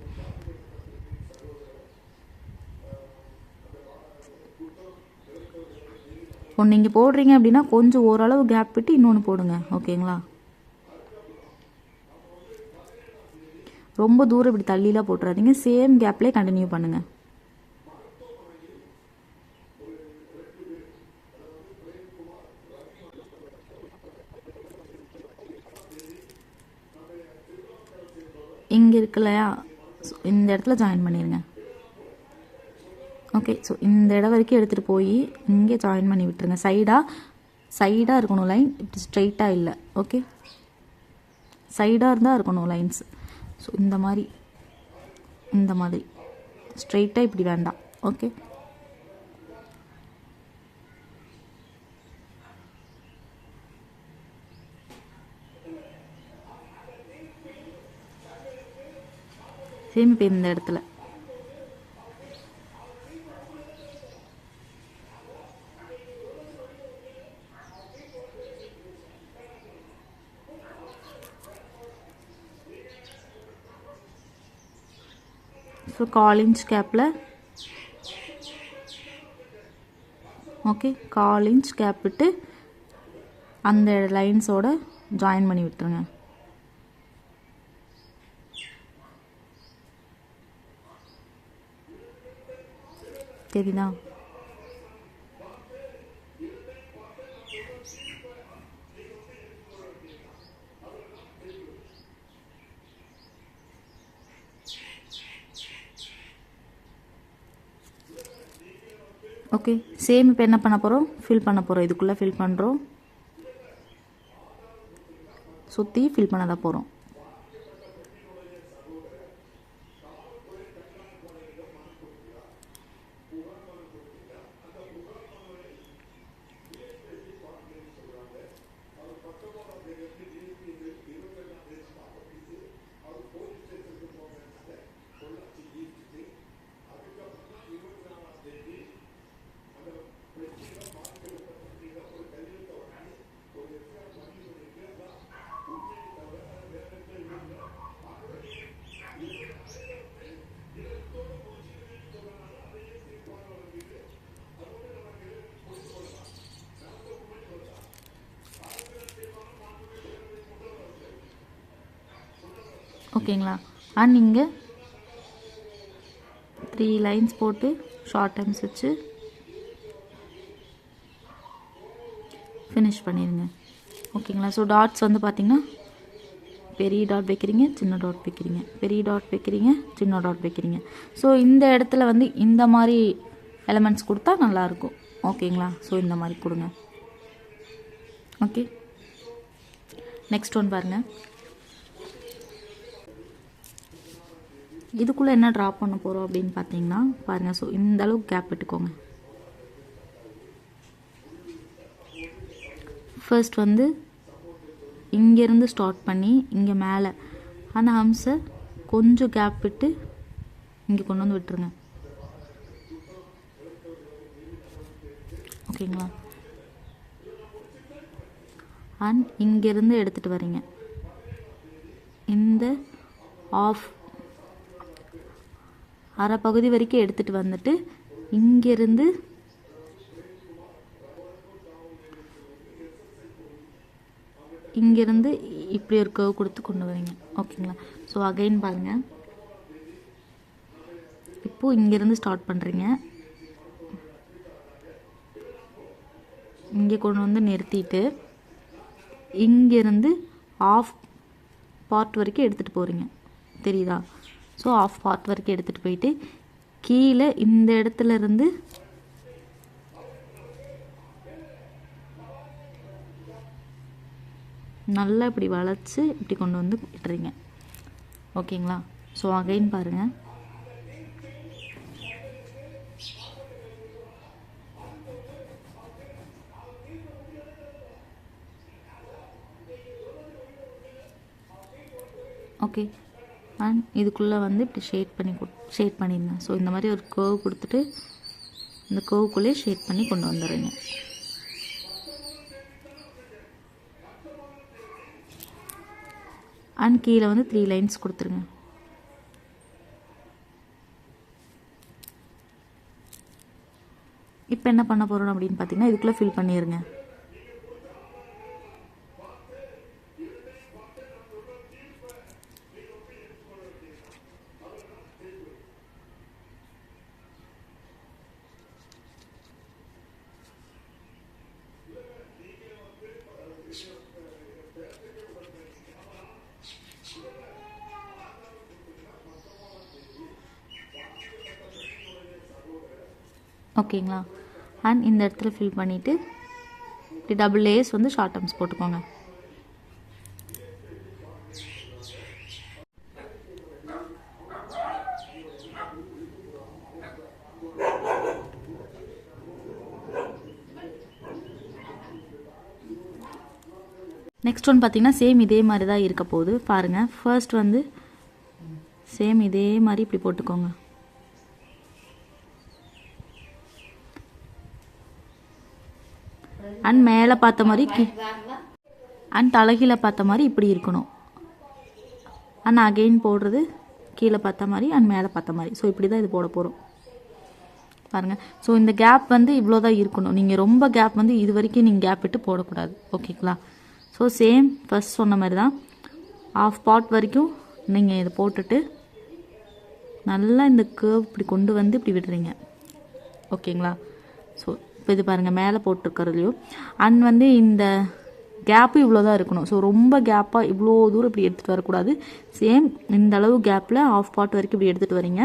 ஒன்று நீங்கள் போடுறீங்க அப்படின்னா கொஞ்சம் ஓரளவு கேப் விட்டு இன்னொன்று போடுங்க. ஓகேங்களா? ரொம்ப தூரம் இப்படி தள்ளிலாம் போட்டுறாதீங்க, சேம் கேப்லேயே கண்டினியூ பண்ணுங்கள். இங்கே இருக்கு இல்லையா, இந்த இடத்துல ஜாயின் பண்ணிடுங்க. ஓகே, ஸோ இந்த இடம் வரைக்கும் எடுத்துகிட்டு போய் இங்கே ஜாயின் பண்ணி விட்டுருங்க. சைடாக இருக்கணும் லைன், இப்படி ஸ்ட்ரைட்டாக இல்லை. ஓகே, சைடாக இருந்தால் இருக்கணும் லைன்ஸ். ஸோ இந்த மாதிரி ஸ்ட்ரைட்டாக இப்படி வேண்டாம். ஓகே, சேம் இப்போ இந்த இடத்துல ஸோ 1/4 இன்ச் கேப்பில், ஓகே 1/4 இன்ச் கேப் விட்டு அந்த லைன்ஸோட ஜாயின் பண்ணி விட்டுருங்க. தெரியுதா? ஓகே, சேம் இப்போ என்ன பண்ண போகிறோம், ஃபில் பண்ண போகிறோம். இதுக்குள்ளே ஃபில் பண்ணுறோம், சுற்றி ஃபில் பண்ண தான் போகிறோம். ஓகேங்களா? அண்ட் இங்கே 3 லைன்ஸ் போட்டு ஷார்ட் டைம்ஸ் வச்சு ஃபினிஷ் பண்ணிடுங்க. ஓகேங்களா? ஸோ டாட்ஸ் வந்து பார்த்திங்கன்னா பெரிய டாட் வைக்கிறீங்க, சின்ன டாட் வைக்கிறீங்க, பெரிய டாட் வைக்கிறீங்க, சின்ன டாட் வைக்கிறீங்க. ஸோ இந்த இடத்துல வந்து இந்த மாதிரி எலமெண்ட்ஸ் கொடுத்தா நல்லாயிருக்கும். ஓகேங்களா? ஸோ இந்த மாதிரி கொடுங்க. ஓகே, நெக்ஸ்ட் ஒன் பாருங்கள். இதுக்குள்ளே என்ன ட்ரா பண்ண போகிறோம் அப்படின்னு பார்த்தீங்கன்னா பாருங்கள். ஸோ இந்த அளவுக்கு கேப் விட்டுக்கோங்க. ஃபர்ஸ்ட் வந்து இங்கேருந்து ஸ்டார்ட் பண்ணி இங்கே மேலே அந்த ஹம்ஸை கொஞ்சம் கேப் விட்டு இங்கே கொண்டு வந்து விட்டுருங்க. ஓகேங்களா? அண்ட் இங்கேருந்து எடுத்துகிட்டு வரீங்க, இந்த ஆஃப் அரை பகுதி வரைக்கும் எடுத்துகிட்டு வந்துட்டு இங்கேருந்து இப்படி ஒரு கர்வ் கொடுத்து கொண்டு வரீங்க. ஓகேங்களா? ஸோ அகைன் பாருங்கள், இப்போது இங்கேருந்து ஸ்டார்ட் பண்ணுறீங்க, இங்கே கொண்டு வந்து நிறுத்திட்டு இங்கேருந்து ஆஃப் பார்ட் வரைக்கும் எடுத்துகிட்டு போகிறீங்க. தெரியுதா? ஸோ ஆஃப் பார்ட் வரைக்கும் எடுத்துகிட்டு போயிட்டு கீழே இந்த இடத்துல இருந்து நல்லா இப்படி வளைச்சி இப்படி கொண்டு வந்து விட்டுறீங்க. ஓகேங்களா? ஸோ அகைன் பாருங்கள், ஓகே. அண்ட் இதுக்குள்ளே வந்து இப்படி ஷேட் பண்ணிடுங்க. ஸோ இந்த மாதிரி ஒரு கர்வ் கொடுத்துட்டு இந்த கர்வுக்குள்ளே ஷேட் பண்ணி கொண்டு வந்துடுறீங்க. அண்ட் கீழே வந்து 3 லைன்ஸ் கொடுத்துருங்க. இப்போ என்ன பண்ண போகிறோம் அப்படின்னு பார்த்தீங்கன்னா இதுக்குள்ளே ஃபில் பண்ணிடுங்க. ஓகேங்களா? அண்ட் இந்த இடத்துல ஃபில் பண்ணிவிட்டு இப்படி டபுள் லேயர்ஸ் வந்து ஷார்ட் டர்ம்ஸ் போட்டுக்கோங்க. நெக்ஸ்ட் ஒன் பார்த்தீங்கன்னா சேம் இதே மாதிரி தான் இருக்க போகுது. பாருங்கள், ஃபர்ஸ்ட் வந்து சேம் இதே மாதிரி இப்படி போட்டுக்கோங்க. அண்ட் மேலே பார்த்த மாதிரி அண்ட் தலைகீழே பார்த்த மாதிரி இப்படி இருக்கணும். அண்ட் அகெயின் போடுறது கீழே பார்த்த மாதிரி அண்ட் மேலே பார்த்த மாதிரி. ஸோ இப்படி தான் இது போட போகிறோம் பாருங்கள். ஸோ இந்த கேப் வந்து இவ்வளோ தான் இருக்கணும். நீங்கள் ரொம்ப கேப் வந்து இது வரைக்கும் நீங்கள் கேப் விட்டு போடக்கூடாது. ஓகேங்களா? ஸோ சேம் ஃபர்ஸ்ட் சொன்ன மாதிரி தான் ஆஃப் பார்ட் வரைக்கும் நீங்கள் இதை போட்டுட்டு நல்லா இந்த கேர்வ் இப்படி கொண்டு வந்து இப்படி விடுறீங்க. ஓகேங்களா? ஸோ இப்போ இது பாருங்கள், மேலே போட்டிருக்கிறதுலையும் அண்ட் வந்து இந்த கேப்பு இவ்வளோ தான் இருக்கணும். ஸோ ரொம்ப கேப்பாக இவ்வளோ தூரம் இப்படி எடுத்துகிட்டு வரக்கூடாது. சேம் இந்த அளவு கேப்பில் ஆஃப் பார்ட் வரைக்கும் இப்படி எடுத்துகிட்டு வரீங்க.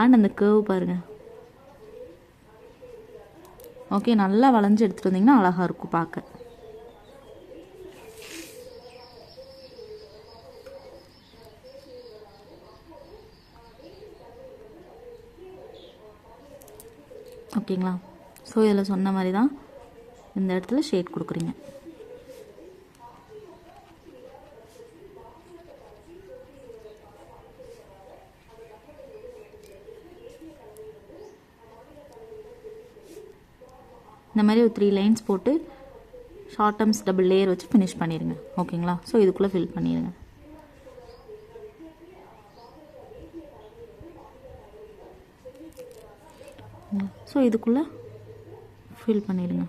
அண்ட் அந்த கேர்வ் பாருங்கள். ஓகே, நல்லா வளைஞ்சு எடுத்துகிட்டு வந்தீங்கன்னா அழகாக இருக்கும் பார்க்க. ஓகேங்களா? ஸோ இதில் சொன்ன மாதிரி தான் இந்த இடத்துல ஷேட் கொடுக்குறீங்க. இந்த மாதிரி ஒரு 3 லைன்ஸ் போட்டு ஷார்ட் டர்ம்ஸ் டபுள் லேயர் வச்சு ஃபினிஷ் பண்ணிடுங்க. ஓகேங்களா? ஸோ இதுக்குள்ளே ஃபில் பண்ணிடுங்க. ஸோ இதுக்குள்ளே ஃபில் பண்ணிடுங்க.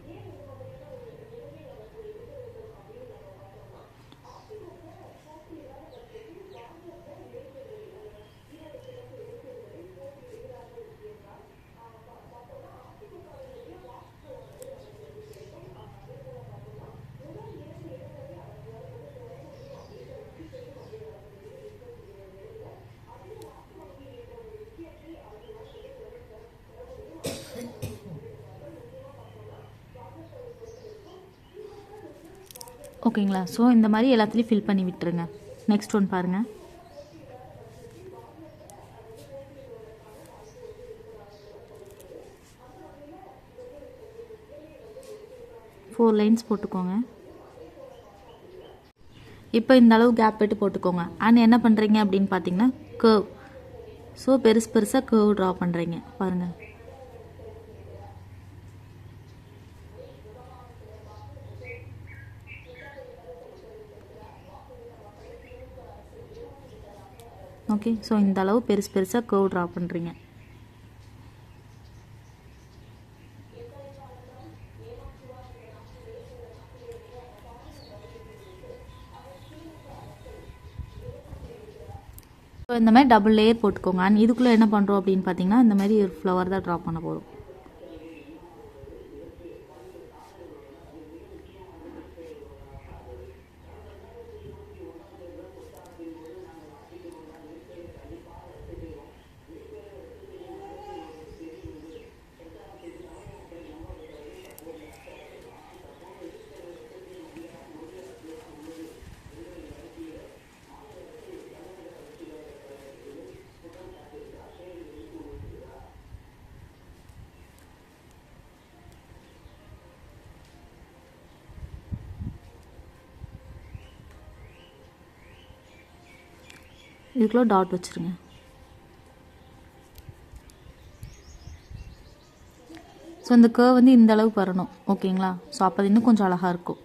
ஓகேங்களா? ஸோ இந்த மாதிரி எல்லாத்துலேயும் ஃபில் பண்ணி விட்டுருங்க. நெக்ஸ்ட் ஒன் பாருங்கள். ஃபோர் லைன்ஸ் போட்டுக்கோங்க. இப்போ இந்த அளவு கேப் விட்டு போட்டுக்கோங்க. அண்ட் என்ன பண்ணுறீங்க அப்படின்னு பார்த்தீங்கன்னா கர்வ். ஸோ பெருசு பெருசாக கர்வ் ட்ரா பண்ணுறீங்க பாருங்கள். ஓகே, ஸோ இந்த அளவு பெருசு பெருசாக கர்வ் ட்ரா பண்ணுறீங்க. ஸோ இந்த மாதிரி டபுள் லேயர் போட்டுக்கோங்க. அண்ட் இதுக்குள்ளே என்ன பண்ணுறோம் அப்படின்னு பார்த்தீங்கன்னா இந்த மாதிரி ஒரு ஃப்ளவர் தான் ட்ரா பண்ண போகிறோம். இதுக்குள்ளே டாட் வச்சுருங்க. ஸோ இந்த கர்வ் வந்து இந்த அளவுக்கு வரணும். ஓகேங்களா? ஸோ அப்போ இன்னும் கொஞ்சம் அழகாக இருக்கும்.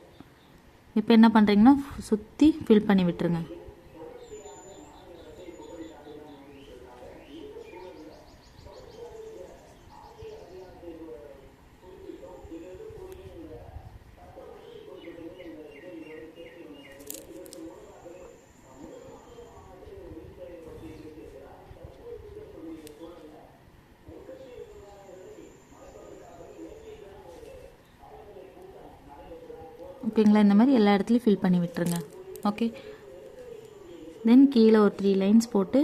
இப்போ என்ன பண்ணுறீங்கன்னா சுற்றி ஃபில் பண்ணி விட்டுருங்க. ஓகேங்களா. இந்த மாதிரி எல்லா இடத்துலையும் ஃபில் பண்ணி விட்டுருங்க. ஓகே. தென் கீழே ஒரு 3 லைன்ஸ் போட்டு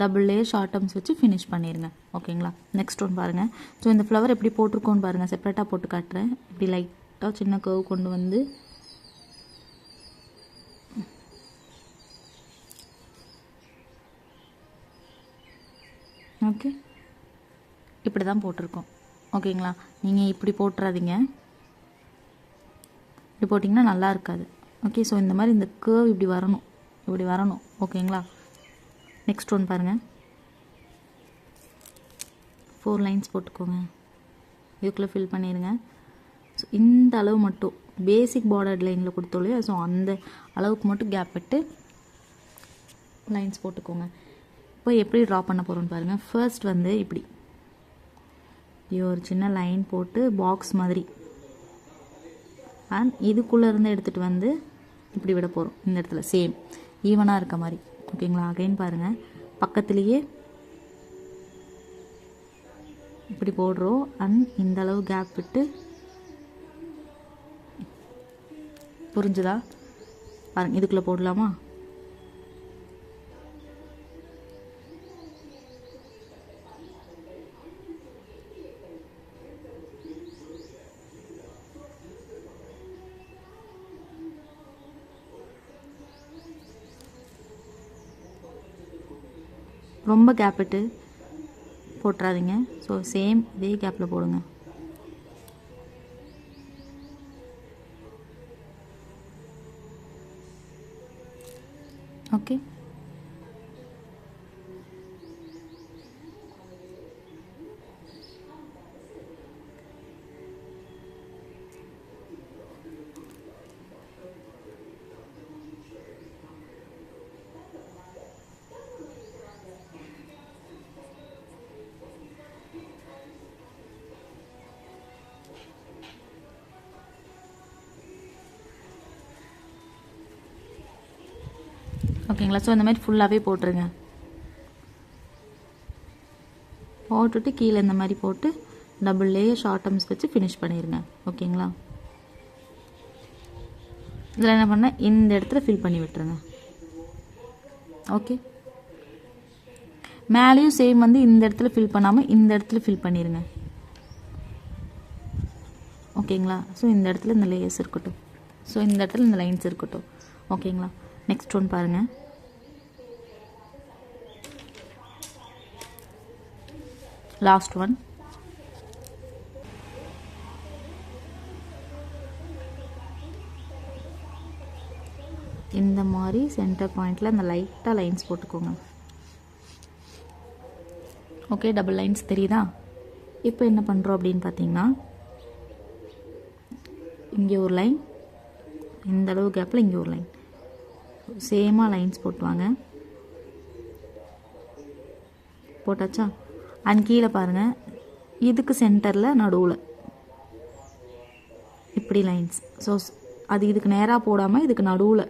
டபுள் லேயர் ஷார்ட் டர்ம்ஸ் வச்சு ஃபினிஷ் பண்ணிடுங்க. ஓகேங்களா. நெக்ஸ்ட் ஒன் பாருங்கள். ஸோ இந்த ஃப்ளவர் எப்படி போட்டிருக்கோன்னு பாருங்கள். செப்பரேட்டாக போட்டு காட்டுறேன். இப்படி லைட்டாக சின்ன கர்வ் கொண்டு வந்து ஓகே இப்படி தான் போட்டிருக்கோம். ஓகேங்களா. நீங்கள் இப்படி போட்டுறாதீங்க. இப்படி போட்டிங்கன்னா நல்லா இருக்காது. ஓகே. ஸோ இந்த மாதிரி இந்த கர்வ் இப்படி வரணும். ஓகேங்களா. நெக்ஸ்ட் ஒன் பாருங்கள். 4 லைன்ஸ் போட்டுக்கோங்க. இதுக்குள்ளே ஃபில் பண்ணிடுங்க. ஸோ இந்த அளவு மட்டும் பேசிக் பார்டர் லைனில் கொடுத்தோம் இல்லையா, ஸோ அந்த அளவுக்கு மட்டும் கேப் விட்டு லைன்ஸ் போட்டுக்கோங்க. இப்போ எப்படி ட்ரா பண்ண போகிறோன்னு பாருங்கள். ஃபர்ஸ்ட் வந்து இப்படி ஒரு சின்ன லைன் போட்டு பாக்ஸ் மாதிரி அண்ட் இதுக்குள்ளே இருந்து எடுத்துகிட்டு வந்து இப்படி விட போகிறோம். இந்த இடத்துல சேம் ஈவனாக இருக்க மாதிரி. ஓகேங்களா. அகைன் பாருங்கள். பக்கத்துலேயே இப்படி போடுறோம் அண்ட் இந்த அளவு கேப் விட்டு. புரிஞ்சுதா பாருங்கள். இதுக்குள்ளே போடலாமா? ரொம்ப கேப் விட்டு போட்டுறாதீங்க. ஸோ சேம் இதே கேப்பில் போடுங்க. ஓகே. ஓகேங்களா. ஸோ இந்த மாதிரி ஃபுல்லாகவே போட்டுருங்க. போட்டுட்டு கீழே இந்த மாதிரி போட்டு டபுள் லேயர் ஷார்ட் டர்ம்ஸ் வச்சு ஃபினிஷ் பண்ணிடுங்க. ஓகேங்களா. இதில் என்ன பண்ண இந்த இடத்துல ஃபில் பண்ணி விட்டுருங்க. ஓகே. மேலேயும் சேம் வந்து இந்த இடத்துல ஃபில் பண்ணாமல் இந்த இடத்துல ஃபில் பண்ணிடுங்க. ஓகேங்களா. ஸோ இந்த இடத்துல இந்த லேயர்ஸ் இருக்கட்டும். ஸோ இந்த இடத்துல இந்த லைன்ஸ் இருக்கட்டும். ஓகேங்களா. நெக்ஸ்ட் ஒன் பாருங்கள். Last one. இந்த மாதிரி சென்டர் பாயிண்டில் அந்த லைட்டாக லைன்ஸ் போட்டுக்கோங்க. ஓகே. டபுள் லைன்ஸ் தெரியுதா? இப்போ என்ன பண்ணுறோம் அப்படின்னு பார்த்தீங்கன்னா, இங்கே ஒரு லைன், இந்த அளவு கேப்பில் இங்கே ஒரு லைன், சேமாக லைன்ஸ் போட்டுவாங்க. போட்டாச்சா? அண்ட் கீழே பாருங்கள். இதுக்கு சென்டரில் நடுவில் இப்படி லைன்ஸ். ஸோ அது இதுக்கு நேராக போடாமல் இதுக்கு நடுவில்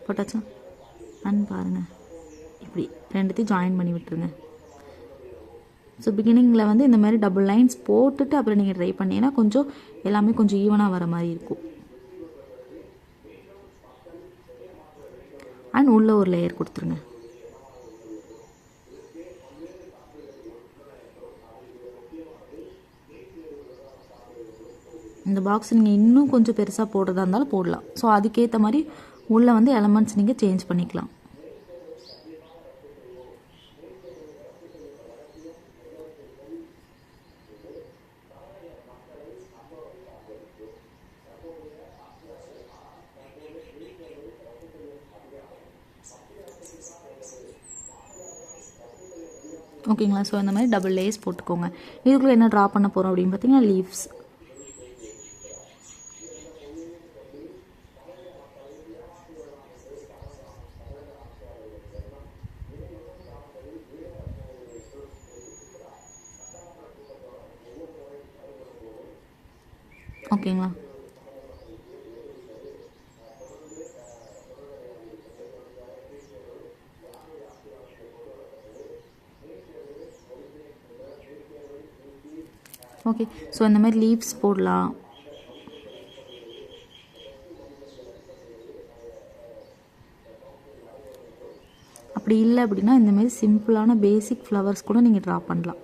போட்டாச்சா? அண்ட் பாருங்கள் இப்படி ரெண்டுத்தையும் ஜாயின் பண்ணி விட்டுருங்க. ஸோ பிகினிங்கில் வந்து இந்த மாதிரி டபுள் லைன்ஸ் போட்டுட்டு அப்புறம் நீங்கள் ட்ரை பண்ணிங்கன்னா கொஞ்சம் எல்லாமே கொஞ்சம் ஈவனாக வர மாதிரி இருக்கும். அண்ட் உள்ளே ஒரு லேயர் கொடுத்துருங்க. இந்த பாக்ஸ் நீங்கள் இன்னும் கொஞ்சம் பெருசாக போடுறதா இருந்தாலும் போடலாம். ஸோ அதுக்கேற்ற மாதிரி உள்ளே வந்து எலமெண்ட்ஸ் நீங்கள் சேஞ்ச் பண்ணிக்கலாம். ஓகேங்களா. ஸோ இந்த மாதிரி டபுள் லேயர்ஸ் போட்டுக்கோங்க. இதுக்குள்ளே என்ன ட்ரா பண்ண போகிறோம் அப்படின்னு பார்த்தீங்கன்னா லீவ்ஸ். ஓகேங்களா. ஓகே, ஸோ இந்த மாதிரி லீவ்ஸ் போடலாம். அப்படி இல்லை அப்படின்னா இந்த மாதிரி சிம்பிளான பேசிக் ஃப்ளவர்ஸ் கூட நீங்கள் ட்ரா பண்ணலாம்.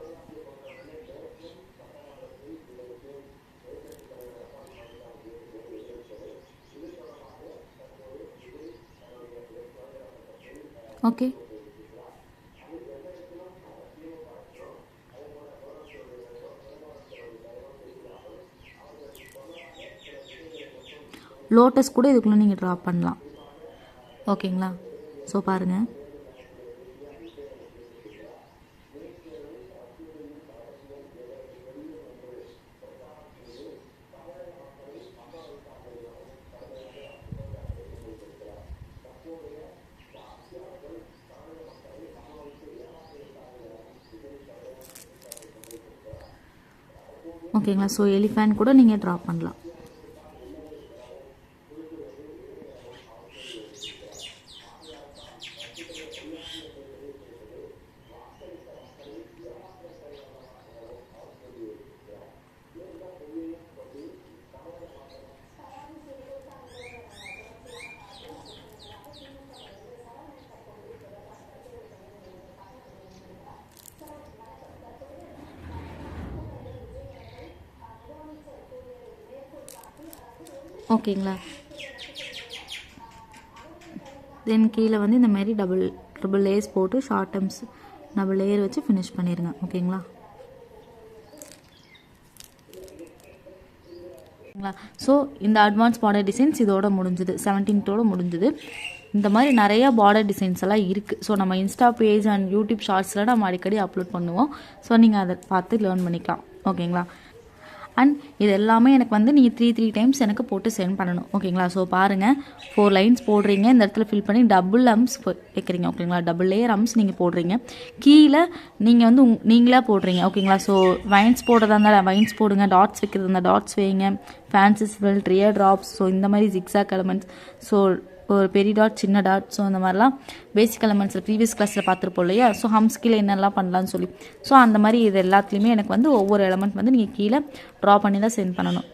ஓகே, லோட்டஸ் கூட இதுக்குள்ளே நீங்கள் ட்ரா பண்ணலாம். ஓகேங்களா? ஸோ பாருங்கள், ஓகேங்களா? ஸோ எலிஃபேண்ட் கூட நீங்கள் ட்ரா பண்ணலாம். ஓகேங்களா? தென் கீழே வந்து இந்த மாதிரி டபுள் லேயர்ஸ் போட்டு ஷார்ட் டர்ம்ஸ் டபுள் லேயர் வச்சு ஃபினிஷ் பண்ணிடுங்க. ஓகேங்களா? ஸோ இந்த அட்வான்ஸ் பார்டர் டிசைன்ஸ் இதோட முடிஞ்சுது, 17 முடிஞ்சுது. இந்த மாதிரி நிறைய பார்டர் டிசைன்ஸ் எல்லாம் இருக்குது. ஸோ நம்ம இன்ஸ்டா பேஜ் அண்ட் யூடியூப் ஷார்ட்ஸில் நம்ம அடிக்கடி அப்லோட் பண்ணுவோம். ஸோ நீங்கள் அதை பார்த்து லேர்ன் பண்ணிக்கலாம். ஓகேங்களா? அண்ட் இது எல்லாமே எனக்கு வந்து நீங்கள் த்ரீ டைம்ஸ் எனக்கு போட்டு சென்ட் பண்ணணும். ஓகேங்களா? ஸோ பாருங்கள், 4 லைன்ஸ் போடுறீங்க, இந்த இடத்துல ஃபில் பண்ணி டபுள் அம்ஸ் வைக்கிறீங்க. ஓகேங்களா? டபுள் லேயர் அம்ஸ் நீங்கள் போடுறீங்க. கீழே நீங்கள் வந்து நீங்களாக போடுறீங்க. ஓகேங்களா? ஸோ வைன்ஸ் போடுறதா இருந்தால் வைன்ஸ் போடுங்க, டாட்ஸ் வைக்கிறது இருந்தால் டாட்ஸ் வைங்க, ஃபேன்சி ஸ்வெல்ட், ரியர் ட்ராப்ஸ், ஸோ இந்த மாதிரி ஜிக்ஸாக் எலமெண்ட்ஸ், ஸோ ஒரு பெரிய டாட் சின்ன டாட், ஸோ இந்த மாதிரிலாம் பேசிக் எலமெண்ட்ஸில் ப்ரீவியஸ் கிளாஸில் பார்த்துருப்போம் இல்லையா? ஸோ ஹம்ஸ் கீழே என்னெல்லாம் பண்ணலான்னு சொல்லி, ஸோ அந்த மாதிரி இது எல்லாத்துலேயுமே எனக்கு வந்து ஒவ்வொரு எலமெண்ட் வந்து நீங்கள் கீழே ட்ரா பண்ணி தான் சென்ட் பண்ணணும்.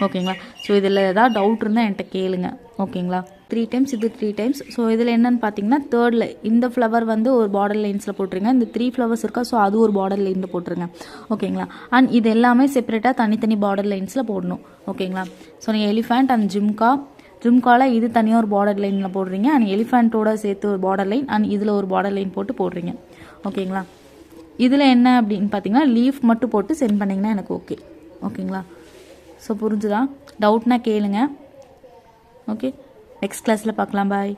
ஓகேங்களா? ஸோ இதில் ஏதாவது டவுட் இருந்தால் என்கிட்ட கேளுங்க. ஓகேங்களா? 3 டைம்ஸ், இது 3 டைம்ஸ். ஸோ இதில் என்னென்னு பார்த்தீங்கன்னா, தேர்டில் இந்த ஃப்ளவர் வந்து ஒரு பார்டர் லைன்ஸில் போட்டுருங்க. இந்த 3 ஃப்ளவர்ஸ் இருக்கா, ஸோ அது ஒரு பார்டர் லைனில் போட்டுருங்க. ஓகேங்களா? அண்ட் இது எல்லாமே செப்பரேட்டாக தனித்தனி பார்டர் லைன்ஸில் போடணும். ஓகேங்களா? ஸோ நீங்கள் எலிஃபேண்ட் அண்ட் ஜிம்காவில் இது தனியாக ஒரு பார்டர் லைனில் போடுறீங்க, அண்ட் எலிஃபேண்ட்டோட சேர்த்து ஒரு பார்டர் லைன், அண்ட் இதில் ஒரு பார்டர் லைன் போட்டு போடுறீங்க. ஓகேங்களா? இதில் என்ன அப்படின்னு பார்த்தீங்கன்னா, லீஃப் மட்டும் போட்டு சென்ட் பண்ணிங்கன்னா எனக்கு ஓகே. ஓகேங்களா? ஸோ புரிஞ்சுதா? டவுட்னா கேளுங்க. ஓகே, நெக்ஸ்ட் கிளாஸில் பார்க்கலாம். பாய்.